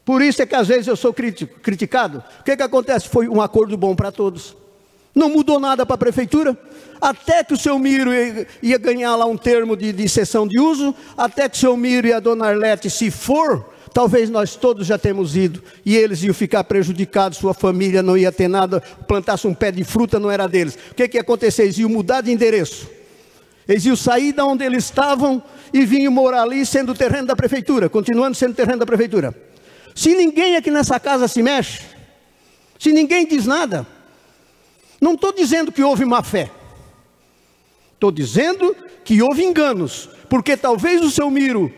Por isso é que às vezes eu sou criticado. O que acontece? Foi um acordo bom para todos. Não mudou nada para a prefeitura. Até que o seu Miro ia ganhar lá um termo de cessão de uso. Até que o seu Miro e a dona Arlete, se for, talvez nós todos já temos ido. E eles iam ficar prejudicados, sua família não ia ter nada. Plantasse um pé de fruta, não era deles. O que ia acontecer? Eles iam mudar de endereço. Eles iam sair de onde eles estavam e vinham morar ali, sendo o terreno da prefeitura. Continuando sendo o terreno da prefeitura. Se ninguém aqui nessa casa se mexe, se ninguém diz nada, Não estou dizendo que houve má fé. Estou dizendo que houve enganos. Porque talvez o seu Miro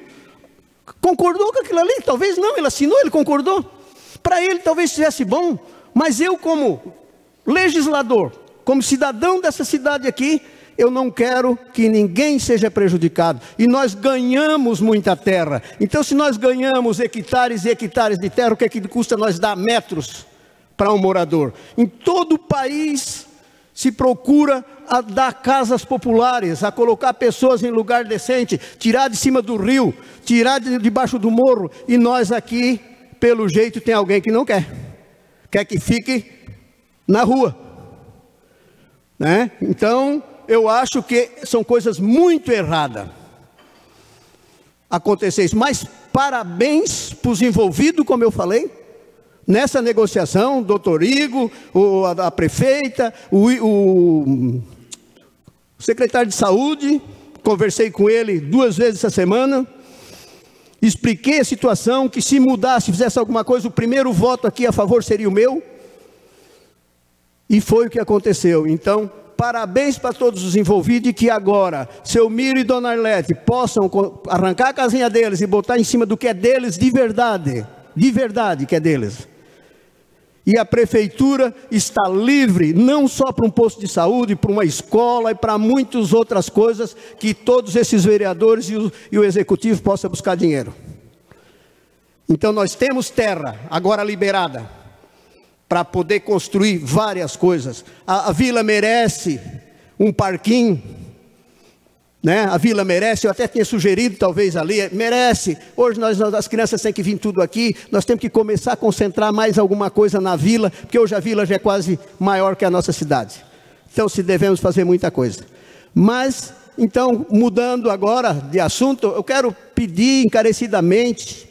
concordou com aquilo ali, talvez não, ele assinou, ele concordou. Para ele talvez estivesse bom, mas eu como legislador, como cidadão dessa cidade aqui, eu não quero que ninguém seja prejudicado. E nós ganhamos muita terra. Então, se nós ganhamos hectares e hectares de terra, o que é que custa nós dar metros para um morador? Em todo o país se procura a dar casas populares, a colocar pessoas em lugar decente, tirar de cima do rio, tirar de debaixo do morro. E nós aqui, pelo jeito, tem alguém que não quer. Quer que fique na rua, né? Então, eu acho que são coisas muito erradas acontecer isso. Mas parabéns para os envolvidos, como eu falei, nessa negociação, doutor Igor, a prefeita, o secretário de saúde. Conversei com ele 2 vezes essa semana, expliquei a situação, que se mudasse, fizesse alguma coisa, o primeiro voto aqui a favor seria o meu, e foi o que aconteceu. Então, parabéns para todos os envolvidos, e que agora, seu Miro e dona Arlete possam arrancar a casinha deles e botar em cima do que é deles de verdade que é deles. E a prefeitura está livre, não só para um posto de saúde, para uma escola e para muitas outras coisas, que todos esses vereadores e o executivo possam buscar dinheiro. Então nós temos terra agora liberada para poder construir várias coisas. A vila merece um parquinho, né? A vila merece, eu até tinha sugerido talvez ali, merece. Hoje as crianças têm que vir tudo aqui, nós temos que começar a concentrar mais alguma coisa na vila, porque hoje a vila já é quase maior que a nossa cidade. Então se devemos fazer muita coisa. Mas, então, mudando agora de assunto, eu quero pedir encarecidamente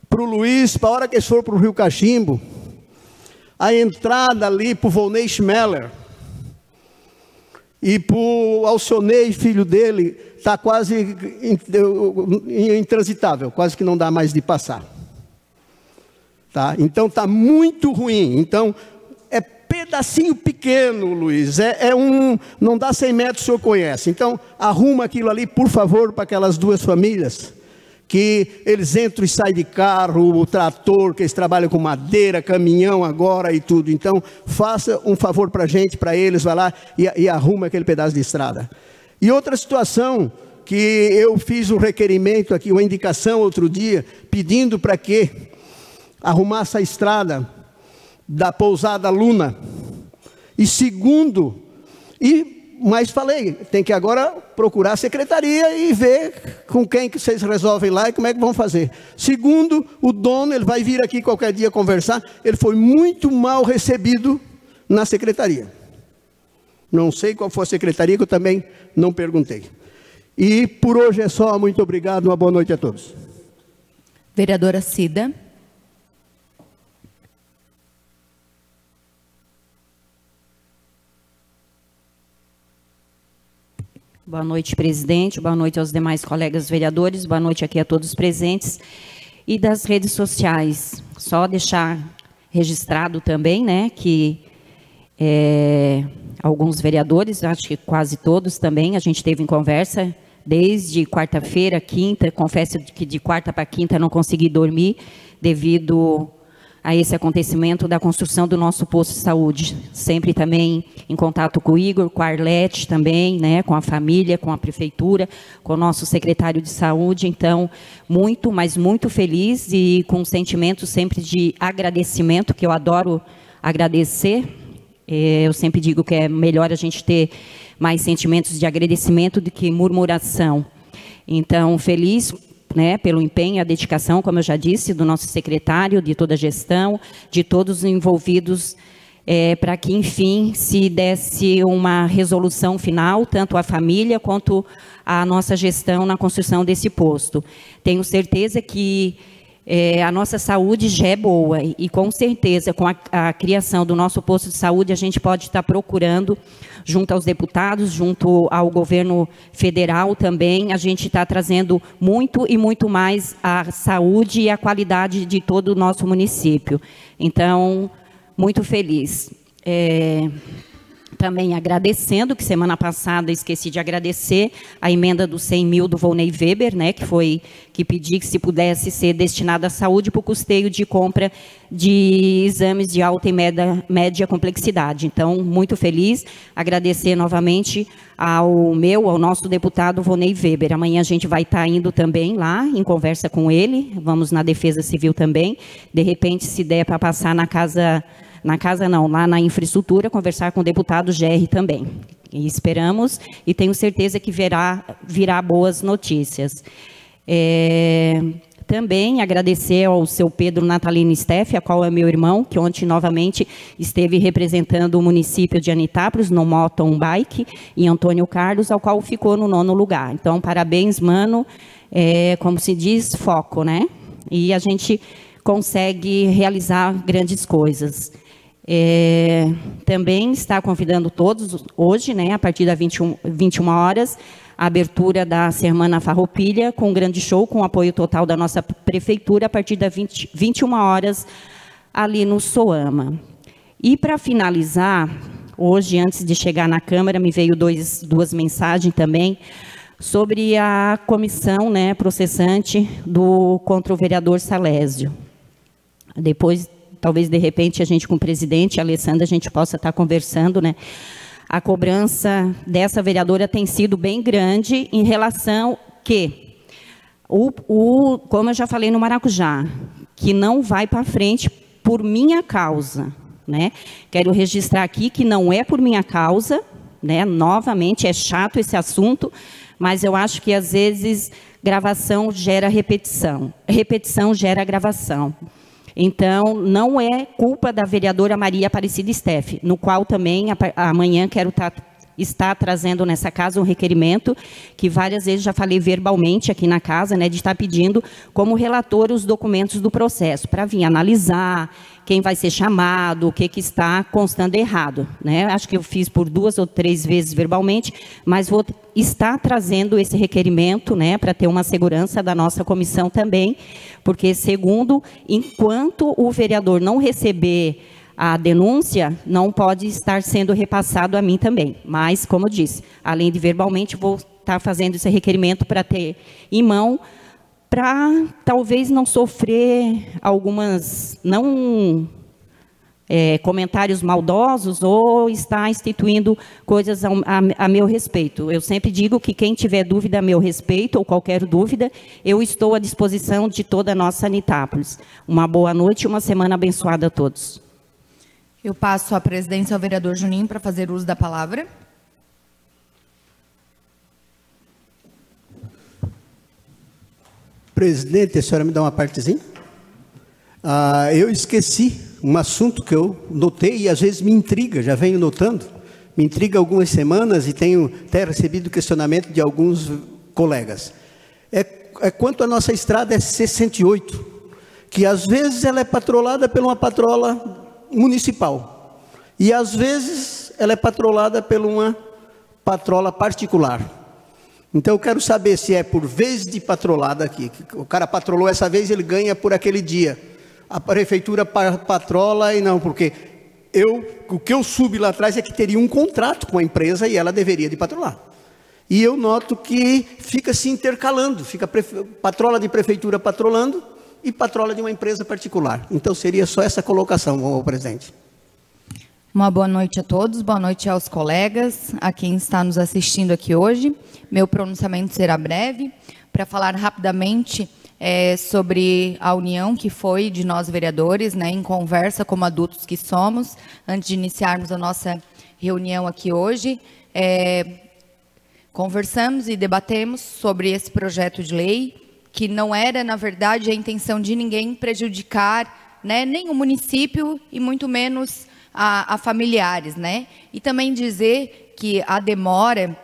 para o Luiz, para a hora que eles for para o Rio Cachimbo, a entrada ali para o Volney Schmeller, e para o Alcionei, filho dele, está quase intransitável, quase que não dá mais de passar. Tá? Então está muito ruim. Então é pedacinho pequeno, Luiz, não dá 100 metros, o senhor conhece. Então arruma aquilo ali, por favor, para aquelas 2 famílias, que eles entram e saem de carro, o trator, que eles trabalham com madeira, caminhão agora e tudo. Então, faça um favor para a gente, para eles, vai lá e arruma aquele pedaço de estrada. E outra situação, que eu fiz um requerimento aqui, uma indicação outro dia, pedindo para que arrumasse a estrada da Pousada Luna. E segundo, mas falei, tem que agora procurar a secretaria e ver com quem que vocês resolvem lá e como é que vão fazer. Segundo, o dono, ele vai vir aqui qualquer dia conversar, ele foi muito mal recebido na secretaria. Não sei qual foi a secretaria, que eu também não perguntei. E por hoje é só, muito obrigado, uma boa noite a todos.
Vereadora Cida.
Boa noite, presidente. Boa noite aos demais colegas vereadores. Boa noite aqui a todos os presentes. E das redes sociais, só deixar registrado também, né, que alguns vereadores, acho que quase todos também, a gente teve em conversa desde quarta-feira, quinta. Confesso que de quarta para quinta não consegui dormir devido a esse acontecimento da construção do nosso posto de saúde. Sempre também em contato com o Igor, com a Arlete também, né, com a família, com a prefeitura, com o nosso secretário de saúde. Então, muito, mas muito feliz e com um sentimento sempre de agradecimento, que eu adoro agradecer. Eu sempre digo que é melhor a gente ter mais sentimentos de agradecimento do que murmuração. Então, feliz, né, pelo empenho e a dedicação, como eu já disse, do nosso secretário, de toda a gestão, de todos os envolvidos, para que, enfim, se desse uma resolução final, tanto a família quanto a nossa gestão na construção desse posto. Tenho certeza que a nossa saúde já é boa e, com certeza, com a criação do nosso posto de saúde, a gente pode estar procurando, junto aos deputados, junto ao governo federal também, a gente está trazendo muito e muito mais a saúde e a qualidade de todo o nosso município. Então, muito feliz. Também agradecendo, que semana passada esqueci de agradecer, a emenda dos 100 mil do Volney Weber, né, que pedi que se pudesse ser destinada à saúde para o custeio de compra de exames de alta e média complexidade. Então, muito feliz, agradecer novamente ao nosso deputado Volney Weber. Amanhã a gente vai estar indo também lá, em conversa com ele, vamos na Defesa Civil também, de repente, se der para passar lá na infraestrutura, conversar com o deputado GR também. E esperamos e tenho certeza que virá boas notícias. Também agradecer ao seu Pedro Natalino Steff, a qual é meu irmão, que ontem novamente esteve representando o município de Anitápolis no mountain bike, e Antônio Carlos, ao qual ficou no 9º lugar. Então, parabéns, mano. Como se diz, foco, né? E a gente consegue realizar grandes coisas. Também está convidando todos hoje, né, a partir das 21 horas, a abertura da Semana Farroupilha, com um grande show, com apoio total da nossa prefeitura, a partir das 21 horas, ali no Soama. E, para finalizar, hoje, antes de chegar na Câmara, me veio duas mensagens também, sobre a comissão, né, processante contra o vereador Salésio. Depois, talvez, de repente, a gente com o presidente, a Alessandra, a gente possa estar conversando, né? A cobrança dessa vereadora tem sido bem grande em relação que, como eu já falei no Maracujá, que não vai para frente por minha causa, né? Quero registrar aqui que não é por minha causa, né? Novamente, é chato esse assunto, mas eu acho que, às vezes, gravação gera repetição. Repetição gera gravação. Então, não é culpa da vereadora Maria Aparecida Steff, no qual também amanhã quero estar trazendo nessa casa um requerimento, que várias vezes já falei verbalmente aqui na casa, né, de estar pedindo como relator os documentos do processo, para vir analisar quem vai ser chamado, o que está constando errado, né? Acho que eu fiz por 2 ou 3 vezes verbalmente, mas vou estar trazendo esse requerimento, né, para ter uma segurança da nossa comissão também, porque, segundo, enquanto o vereador não receber a denúncia, não pode estar sendo repassado a mim também. Mas, como eu disse, além de verbalmente, vou estar fazendo esse requerimento para ter em mão, para talvez não sofrer algumas, comentários maldosos ou estar instituindo coisas a meu respeito. Eu sempre digo que quem tiver dúvida a meu respeito ou qualquer dúvida, eu estou à disposição de toda a nossa Anitápolis. Uma boa noite e uma semana abençoada a todos.
Eu passo a presidência ao vereador Juninho para fazer uso da palavra.
Presidente, a senhora me dá uma partezinha? Eu esqueci um assunto que eu notei e às vezes me intriga, já venho notando, me intriga algumas semanas e tenho até recebido questionamento de alguns colegas. É quanto à nossa estrada SC-108, que às vezes ela é patrolada por uma patrola municipal e às vezes ela é patrolada por uma patrola particular. Então eu quero saber se é por vez de patrolada aqui, que o cara patrolou essa vez, ele ganha por aquele dia. A prefeitura patrola e não, porque o que eu subi lá atrás é que teria um contrato com a empresa e ela deveria de patrolar. E eu noto que fica se intercalando, fica patrola de prefeitura patrolando e patrola de uma empresa particular. Então seria só essa colocação, presidente.
Uma boa noite a todos, boa noite aos colegas, a quem está nos assistindo aqui hoje. Meu pronunciamento será breve, para falar rapidamente sobre a união que foi de nós vereadores, né, em conversa como adultos que somos, antes de iniciarmos a nossa reunião aqui hoje. Conversamos e debatemos sobre esse projeto de lei, que não era, na verdade, a intenção de ninguém prejudicar, né, nem o município e muito menos a familiares, né? E também dizer que a demora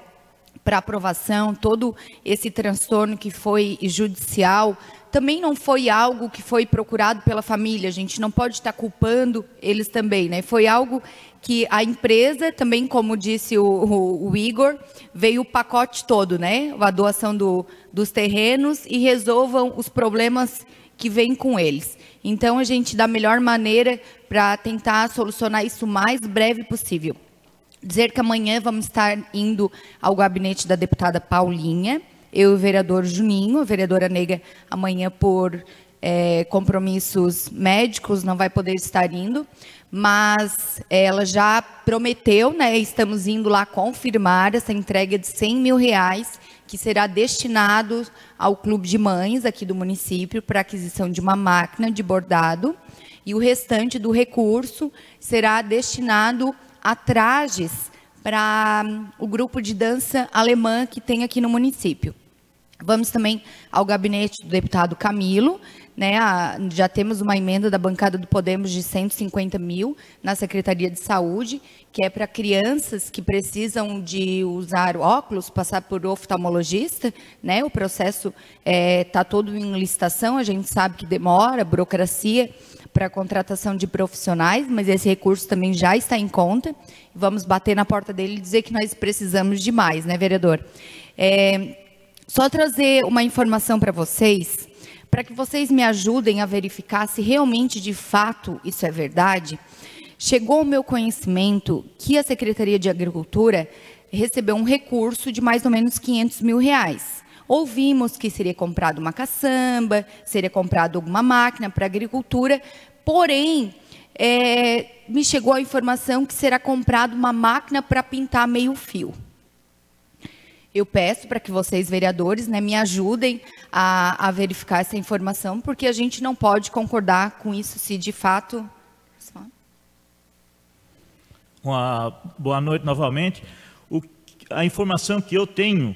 para aprovação, todo esse transtorno que foi judicial, também não foi algo que foi procurado pela família. A gente não pode estar culpando eles também, né? Foi algo que a empresa, também como disse o Igor, veio o pacote todo, né? A doação dos terrenos e resolvam os problemas que vêm com eles. Então, a gente, da melhor maneira, para tentar solucionar isso o mais breve possível. Dizer que amanhã vamos estar indo ao gabinete da deputada Paulinha, eu e o vereador Juninho. A vereadora Neiga, amanhã, por compromissos médicos, não vai poder estar indo, mas ela já prometeu, né, estamos indo lá confirmar essa entrega de R$100 mil, que será destinado ao Clube de Mães aqui do município para aquisição de uma máquina de bordado, e o restante do recurso será destinado a trajes para o grupo de dança alemã que tem aqui no município. Vamos também ao gabinete do deputado Camilo, né? Já temos uma emenda da bancada do Podemos de 150 mil na Secretaria de Saúde, que é para crianças que precisam de usar óculos, passar por oftalmologista, né? O processo está todo em licitação, a gente sabe que demora, burocracia para a contratação de profissionais, mas esse recurso também já está em conta. Vamos bater na porta dele e dizer que nós precisamos de mais, né, vereador? Só trazer uma informação para vocês, para que vocês me ajudem a verificar se realmente, de fato, isso é verdade. Chegou ao meu conhecimento que a Secretaria de Agricultura recebeu um recurso de mais ou menos R$500 mil. Ouvimos que seria comprado uma caçamba, seria comprado alguma máquina para a agricultura, porém, me chegou a informação que será comprado uma máquina para pintar meio fio. Eu peço para que vocês, vereadores, né, me ajudem a verificar essa informação, porque a gente não pode concordar com isso se de fato...
Boa noite novamente. A informação que eu tenho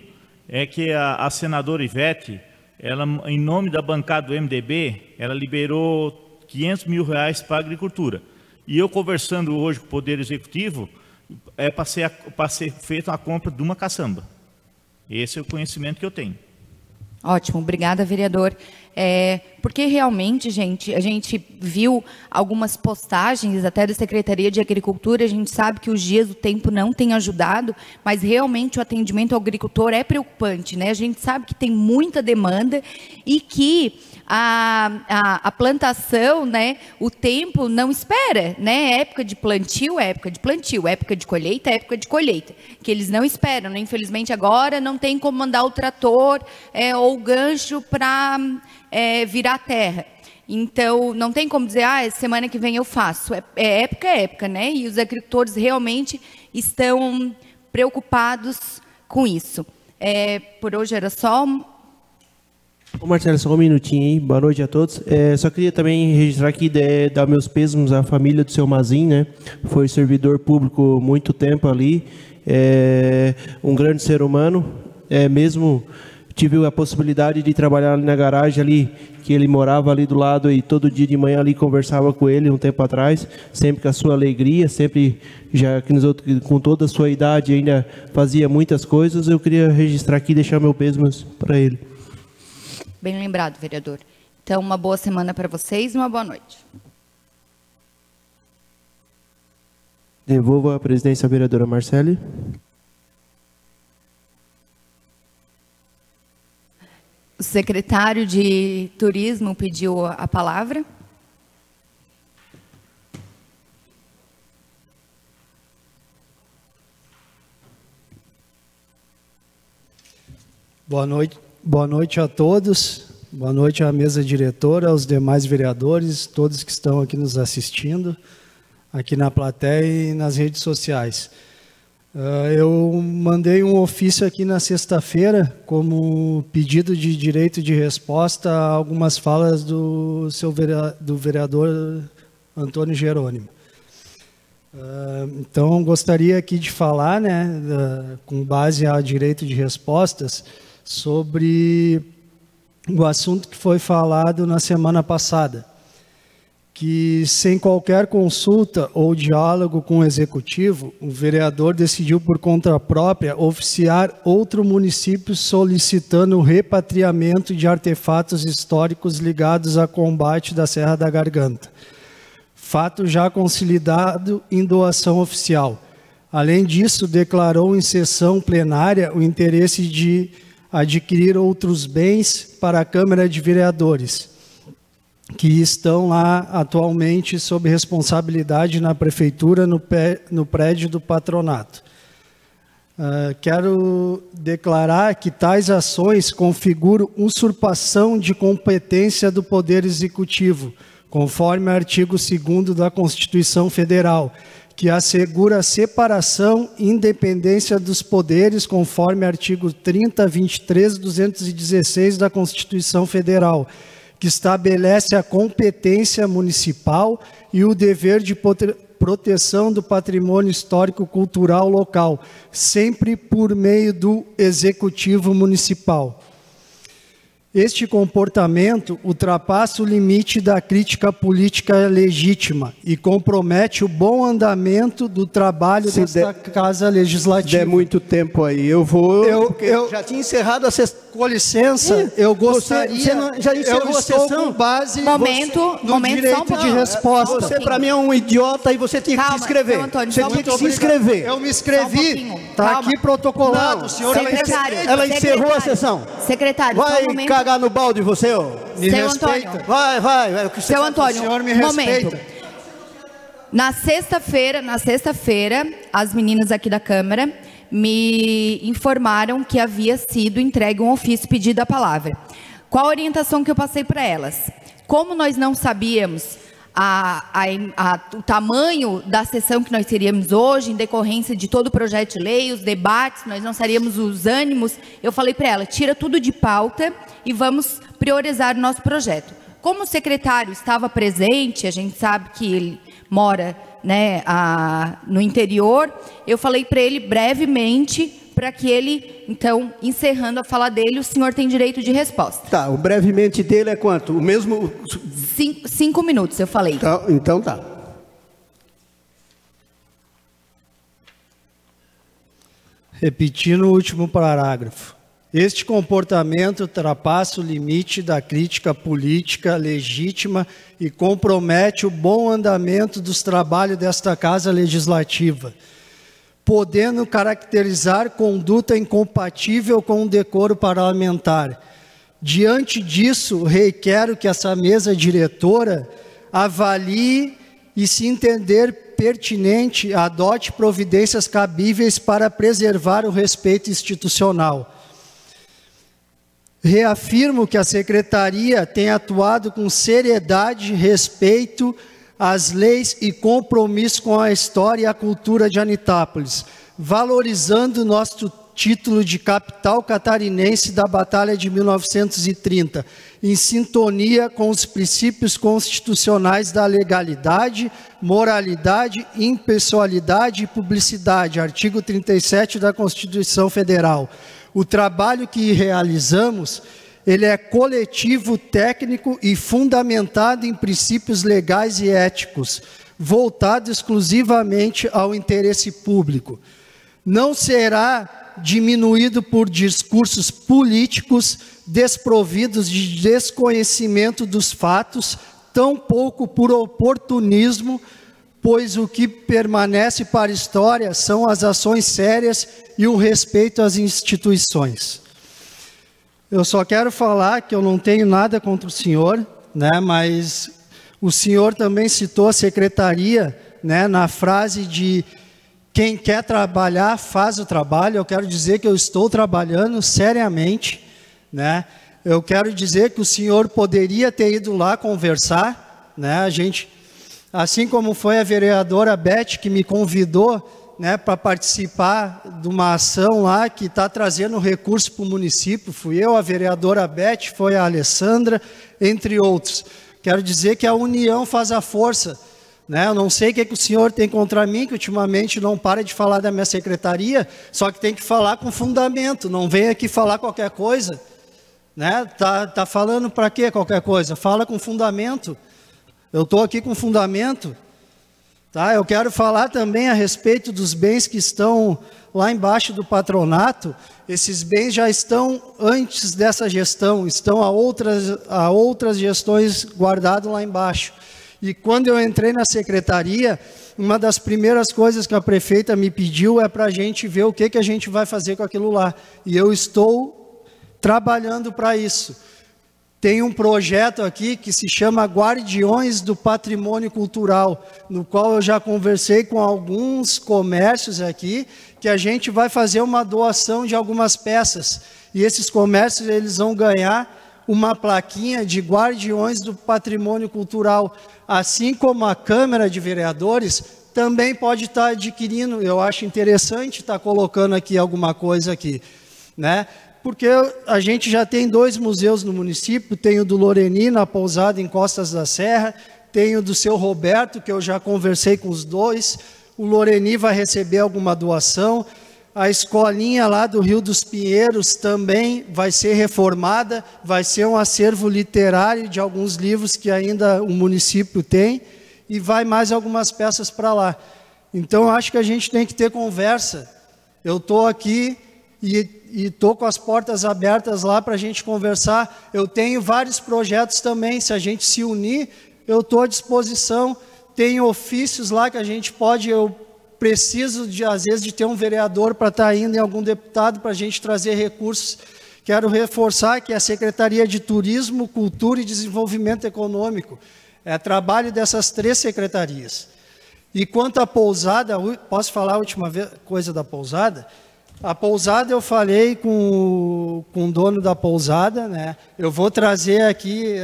é que a senadora Ivete, ela, em nome da bancada do MDB, ela liberou R$500 mil para a agricultura. E eu, conversando hoje com o Poder Executivo, para ser feita a compra de uma caçamba. Esse é o conhecimento que eu tenho.
Ótimo, obrigada, vereador. Porque realmente, gente, a gente viu algumas postagens até da Secretaria de Agricultura, a gente sabe que os dias do tempo não têm ajudado, mas realmente o atendimento ao agricultor é preocupante, né? A gente sabe que tem muita demanda e que a plantação, né, o tempo não espera, né? Época de plantio, época de plantio, época de colheita, época de colheita, que eles não esperam, né? Infelizmente agora não tem como mandar o trator ou o gancho para virar terra. Então, não tem como dizer, semana que vem eu faço. É época, né? E os agricultores realmente estão preocupados com isso. Por hoje era só...
Ô Marcelo, só um minutinho aí. Boa noite a todos. Só queria também registrar aqui, dar meus pêsames à família do seu Mazin, né? Foi servidor público muito tempo ali. Um grande ser humano. Mesmo tive a possibilidade de trabalhar ali na garagem ali, que ele morava ali do lado, e todo dia de manhã ali conversava com ele um tempo atrás, sempre com a sua alegria, sempre, já que com toda a sua idade ainda fazia muitas coisas. Eu queria registrar aqui e deixar meu pêsames para ele.
Bem lembrado, vereador. Então, uma boa semana para vocês e uma boa noite.
Devolvo a presidência à vereadora Marcele.
O secretário de Turismo pediu a palavra.
Boa noite a todos, boa noite à mesa diretora, aos demais vereadores, todos que estão aqui nos assistindo, aqui na plateia e nas redes sociais. Eu mandei um ofício aqui na sexta-feira como pedido de direito de resposta a algumas falas do vereador Antônio Jerônimo. Então, gostaria aqui de falar, né, com base a direito de respostas, sobre o assunto que foi falado na semana passada, que sem qualquer consulta ou diálogo com o executivo, o vereador decidiu por conta própria oficiar outro município solicitando o repatriamento de artefatos históricos ligados a combate da Serra da Garganta. Fato já consolidado em doação oficial. Além disso, declarou em sessão plenária o interesse de adquirir outros bens para a Câmara de Vereadores. que estão lá atualmente sob responsabilidade na prefeitura, no prédio do patronato. Quero declarar que tais ações configuram usurpação de competência do Poder Executivo, conforme o artigo 2º da Constituição Federal, que assegura a separação e independência dos poderes, conforme artigo 30, 23 e 216 da Constituição Federal, que estabelece a competência municipal e o dever de proteção do patrimônio histórico-cultural local, sempre por meio do Executivo Municipal. Este comportamento ultrapassa o limite da crítica política legítima e compromete o bom andamento do trabalho desta Casa Legislativa.
Der muito tempo aí, eu já tinha encerrado a sessão.
Com licença, eu gostaria...
já encerrou a sessão?
Com base
momento,
direito de resposta.
Você, para mim, é um idiota e você tinha que se inscrever. Você tinha que se inscrever.
Eu me inscrevi. Está aqui protocolado.
Secretário,
ela encerrou a sessão.
Secretário,
vai cagar no balde você, ô.
Seu Antônio.
Vai.
Seu Antônio, momento. Na sexta-feira, as meninas aqui da Câmara me informaram que havia sido entregue um ofício pedido a palavra. Qual a orientação que eu passei para elas? Como nós não sabíamos o tamanho da sessão que nós teríamos hoje, em decorrência de todo o projeto de lei, os debates, nós não sabíamos os ânimos, eu falei para ela, tira tudo de pauta e vamos priorizar o nosso projeto. Como o secretário estava presente, a gente sabe que ele mora, né, no interior, eu falei para ele brevemente, para que ele, então, encerrando a fala dele, o senhor tem direito de resposta.
Tá, o brevemente dele é quanto? O mesmo...
5 minutos, eu falei.
Então tá.
Repetindo o último parágrafo. Este comportamento ultrapassa o limite da crítica política legítima e compromete o bom andamento dos trabalhos desta Casa Legislativa, podendo caracterizar conduta incompatível com o decoro parlamentar. Diante disso, requero que essa mesa diretora avalie e, se entender pertinente, adote providências cabíveis para preservar o respeito institucional. Reafirmo que a Secretaria tem atuado com seriedade, respeito às leis e compromisso com a história e a cultura de Anitápolis, valorizando nosso título de capital catarinense da Batalha de 1930, em sintonia com os princípios constitucionais da legalidade, moralidade, impessoalidade e publicidade, artigo 37 da Constituição Federal. O trabalho que realizamos, ele é coletivo, técnico e fundamentado em princípios legais e éticos, voltado exclusivamente ao interesse público. Não será diminuído por discursos políticos desprovidos de desconhecimento dos fatos, tampouco por oportunismo, pois o que permanece para a história são as ações sérias e o respeito às instituições. Eu só quero falar que eu não tenho nada contra o senhor, né, mas o senhor também citou a secretaria, né, na frase de quem quer trabalhar, faz o trabalho. Eu quero dizer que eu estou trabalhando seriamente, né? Eu quero dizer que o senhor poderia ter ido lá conversar, né? A gente, assim como foi a vereadora Beth que me convidou, né, para participar de uma ação lá que está trazendo recurso para o município. Fui eu, a vereadora Beth, foi a Alessandra, entre outros. Quero dizer que a união faz a força. Né? Eu não sei o que o senhor tem contra mim, que ultimamente não para de falar da minha secretaria, só que tem que falar com fundamento, não vem aqui falar qualquer coisa. Né? Tá falando para quê qualquer coisa? Fala com fundamento. Eu estou aqui com fundamento. Tá? Eu quero falar também a respeito dos bens que estão lá embaixo do patronato. Esses bens já estão antes dessa gestão, estão a outras gestões guardados lá embaixo. E quando eu entrei na secretaria, uma das primeiras coisas que a prefeita me pediu é para a gente ver o que a gente vai fazer com aquilo lá. E eu estou trabalhando para isso. Tem um projeto aqui que se chama Guardiões do Patrimônio Cultural, no qual eu já conversei com alguns comércios aqui, que a gente vai fazer uma doação de algumas peças. E esses comércios eles vão ganhar uma plaquinha de Guardiões do Patrimônio Cultural. Assim como a Câmara de Vereadores também pode estar adquirindo. Eu acho interessante estar colocando aqui alguma coisa aqui, né? Porque a gente já tem 2 museus no município, tem o do Loreni, na Pousada em Costas da Serra, tem o do seu Roberto, que eu já conversei com os 2, o Loreni vai receber alguma doação, a escolinha lá do Rio dos Pinheiros também vai ser reformada, vai ser um acervo literário de alguns livros que ainda o município tem, e vai mais algumas peças para lá. Então, eu acho que a gente tem que ter conversa. Eu estou aqui e estou com as portas abertas lá para a gente conversar. Eu tenho vários projetos também, se a gente se unir, eu estou à disposição. Tem ofícios lá que a gente pode, eu preciso, às vezes, de ter um vereador para estar indo em algum deputado para a gente trazer recursos. Quero reforçar que a Secretaria de Turismo, Cultura e Desenvolvimento Econômico é trabalho dessas 3 secretarias. E quanto à pousada, posso falar a última coisa da pousada? A pousada, eu falei com o dono da pousada, né? Eu vou trazer aqui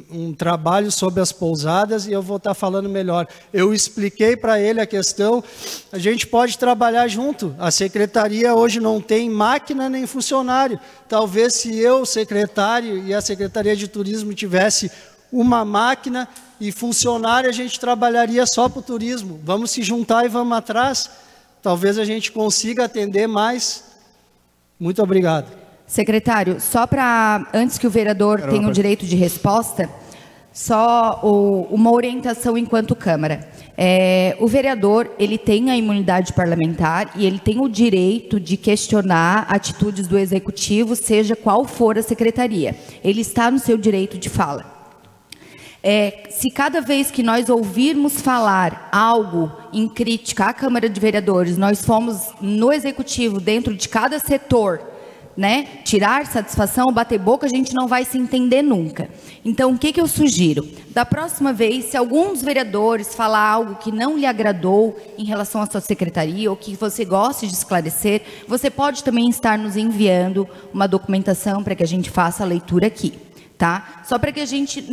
um trabalho sobre as pousadas e eu vou estar falando melhor. Eu expliquei para ele a questão, a gente pode trabalhar junto. A secretaria hoje não tem máquina nem funcionário. Talvez se eu, secretário, e a Secretaria de Turismo tivesse uma máquina e funcionário, a gente trabalharia só para o turismo. Vamos se juntar e vamos atrás. Talvez a gente consiga atender mais. Muito obrigado.
Secretário, só para, antes que o vereador tenha o direito de resposta, só uma orientação enquanto Câmara. O vereador, ele tem a imunidade parlamentar e ele tem o direito de questionar atitudes do Executivo, seja qual for a secretaria. Ele está no seu direito de fala. Se cada vez que nós ouvirmos falar algo em crítica à Câmara de Vereadores, nós fomos no Executivo, dentro de cada setor, né, tirar satisfação, bater boca, a gente não vai se entender nunca. Então, o que eu sugiro? Da próxima vez, se algum dos vereadores falar algo que não lhe agradou em relação à sua secretaria, ou que você goste de esclarecer, você pode também estar nos enviando uma documentação para que a gente faça a leitura aqui. Tá? Só para que a gente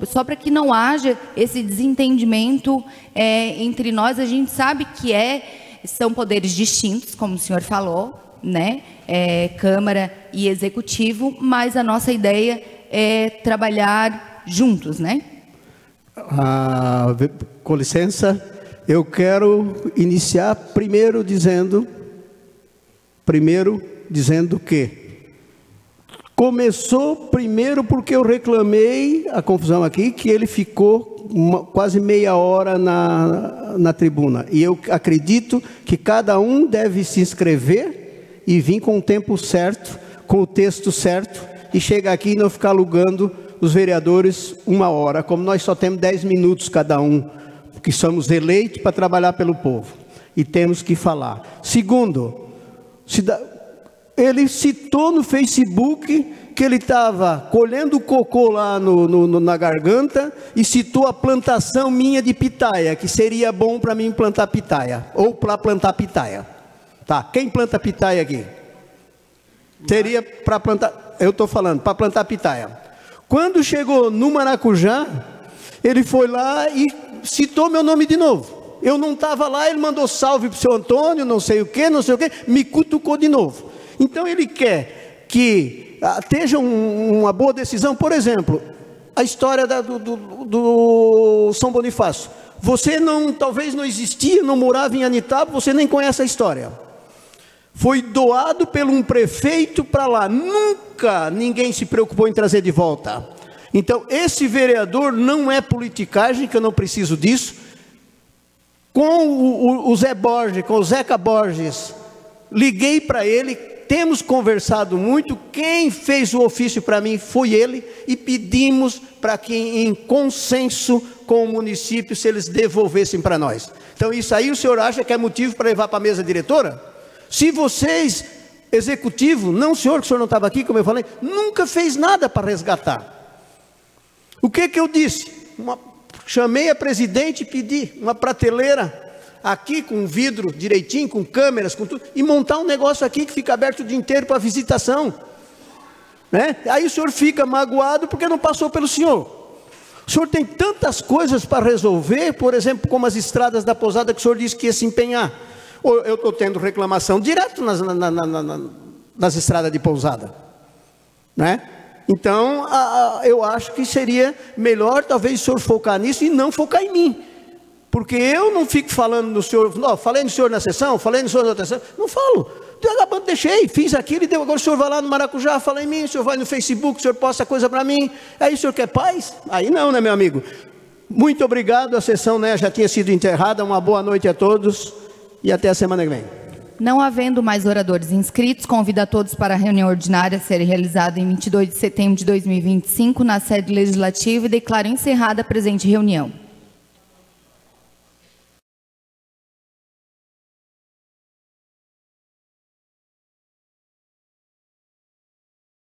só para que não haja esse desentendimento entre nós. A gente sabe que são poderes distintos, como o senhor falou, né? Câmara e Executivo, mas a nossa ideia é trabalhar juntos, né?
Com licença, eu quero iniciar primeiro dizendo que começou primeiro porque eu reclamei a confusão aqui, que ele ficou quase meia hora na tribuna. E eu acredito que cada um deve se inscrever e vir com o tempo certo, com o texto certo, e chegar aqui e não ficar alugando os vereadores 1 hora, como nós só temos 10 minutos cada um, que somos eleitos para trabalhar pelo povo. E temos que falar. Segundo, ele citou no Facebook que ele estava colhendo cocô lá na garganta e citou a plantação minha de pitaia, que seria bom para mim plantar pitaia, ou para plantar pitaia. Tá, quem planta pitaia aqui? Seria para plantar, eu estou falando, para plantar pitaia. Quando chegou no Maracujá, ele foi lá e citou meu nome de novo. Eu não estava lá, ele mandou salve para o seu Antônio, não sei o que, me cutucou de novo. Então ele quer que esteja uma boa decisão. Por exemplo, a história do São Bonifácio. Você talvez não existia, não morava em Anitaba, você nem conhece a história. Foi doado por um prefeito para lá. Nunca ninguém se preocupou em trazer de volta. Então, esse vereador não é politicagem, que eu não preciso disso. Com o Zé Borges, com o Zeca Borges, liguei para ele, temos conversado muito. Quem fez o ofício para mim foi ele, e pedimos para que, em consenso com o município, se eles devolvessem para nós. Então, isso aí o senhor acha que é motivo para levar para a mesa diretora? Se vocês executivo, não o senhor, que o senhor não estava aqui, como eu falei, nunca fez nada para resgatar. O que eu disse? Chamei a presidente e pedi uma prateleira aqui com vidro direitinho, com câmeras, com tudo, e montar um negócio aqui que fica aberto o dia inteiro para visitação, né? Aí o senhor fica magoado porque não passou pelo senhor. O senhor tem tantas coisas para resolver, por exemplo, como as estradas da pousada que o senhor disse que ia se empenhar. Eu estou tendo reclamação direto nas estradas de pousada, né? Então, eu acho que seria melhor talvez o senhor focar nisso e não focar em mim. Porque eu não fico falando no senhor, falei no senhor na sessão, falei no senhor na outra sessão, não falo. Deixei, fiz aquilo e deu. Agora o senhor vai lá no Maracujá, fala em mim, o senhor vai no Facebook, o senhor posta coisa para mim. Aí o senhor quer paz? Aí não, né, meu amigo? Muito obrigado, a sessão, né, já tinha sido encerrada. Uma boa noite a todos e até a semana que vem.
Não havendo mais oradores inscritos, convido a todos para a reunião ordinária a ser realizada em 22 de setembro de 2025, na sede legislativa, e declaro encerrada a presente reunião.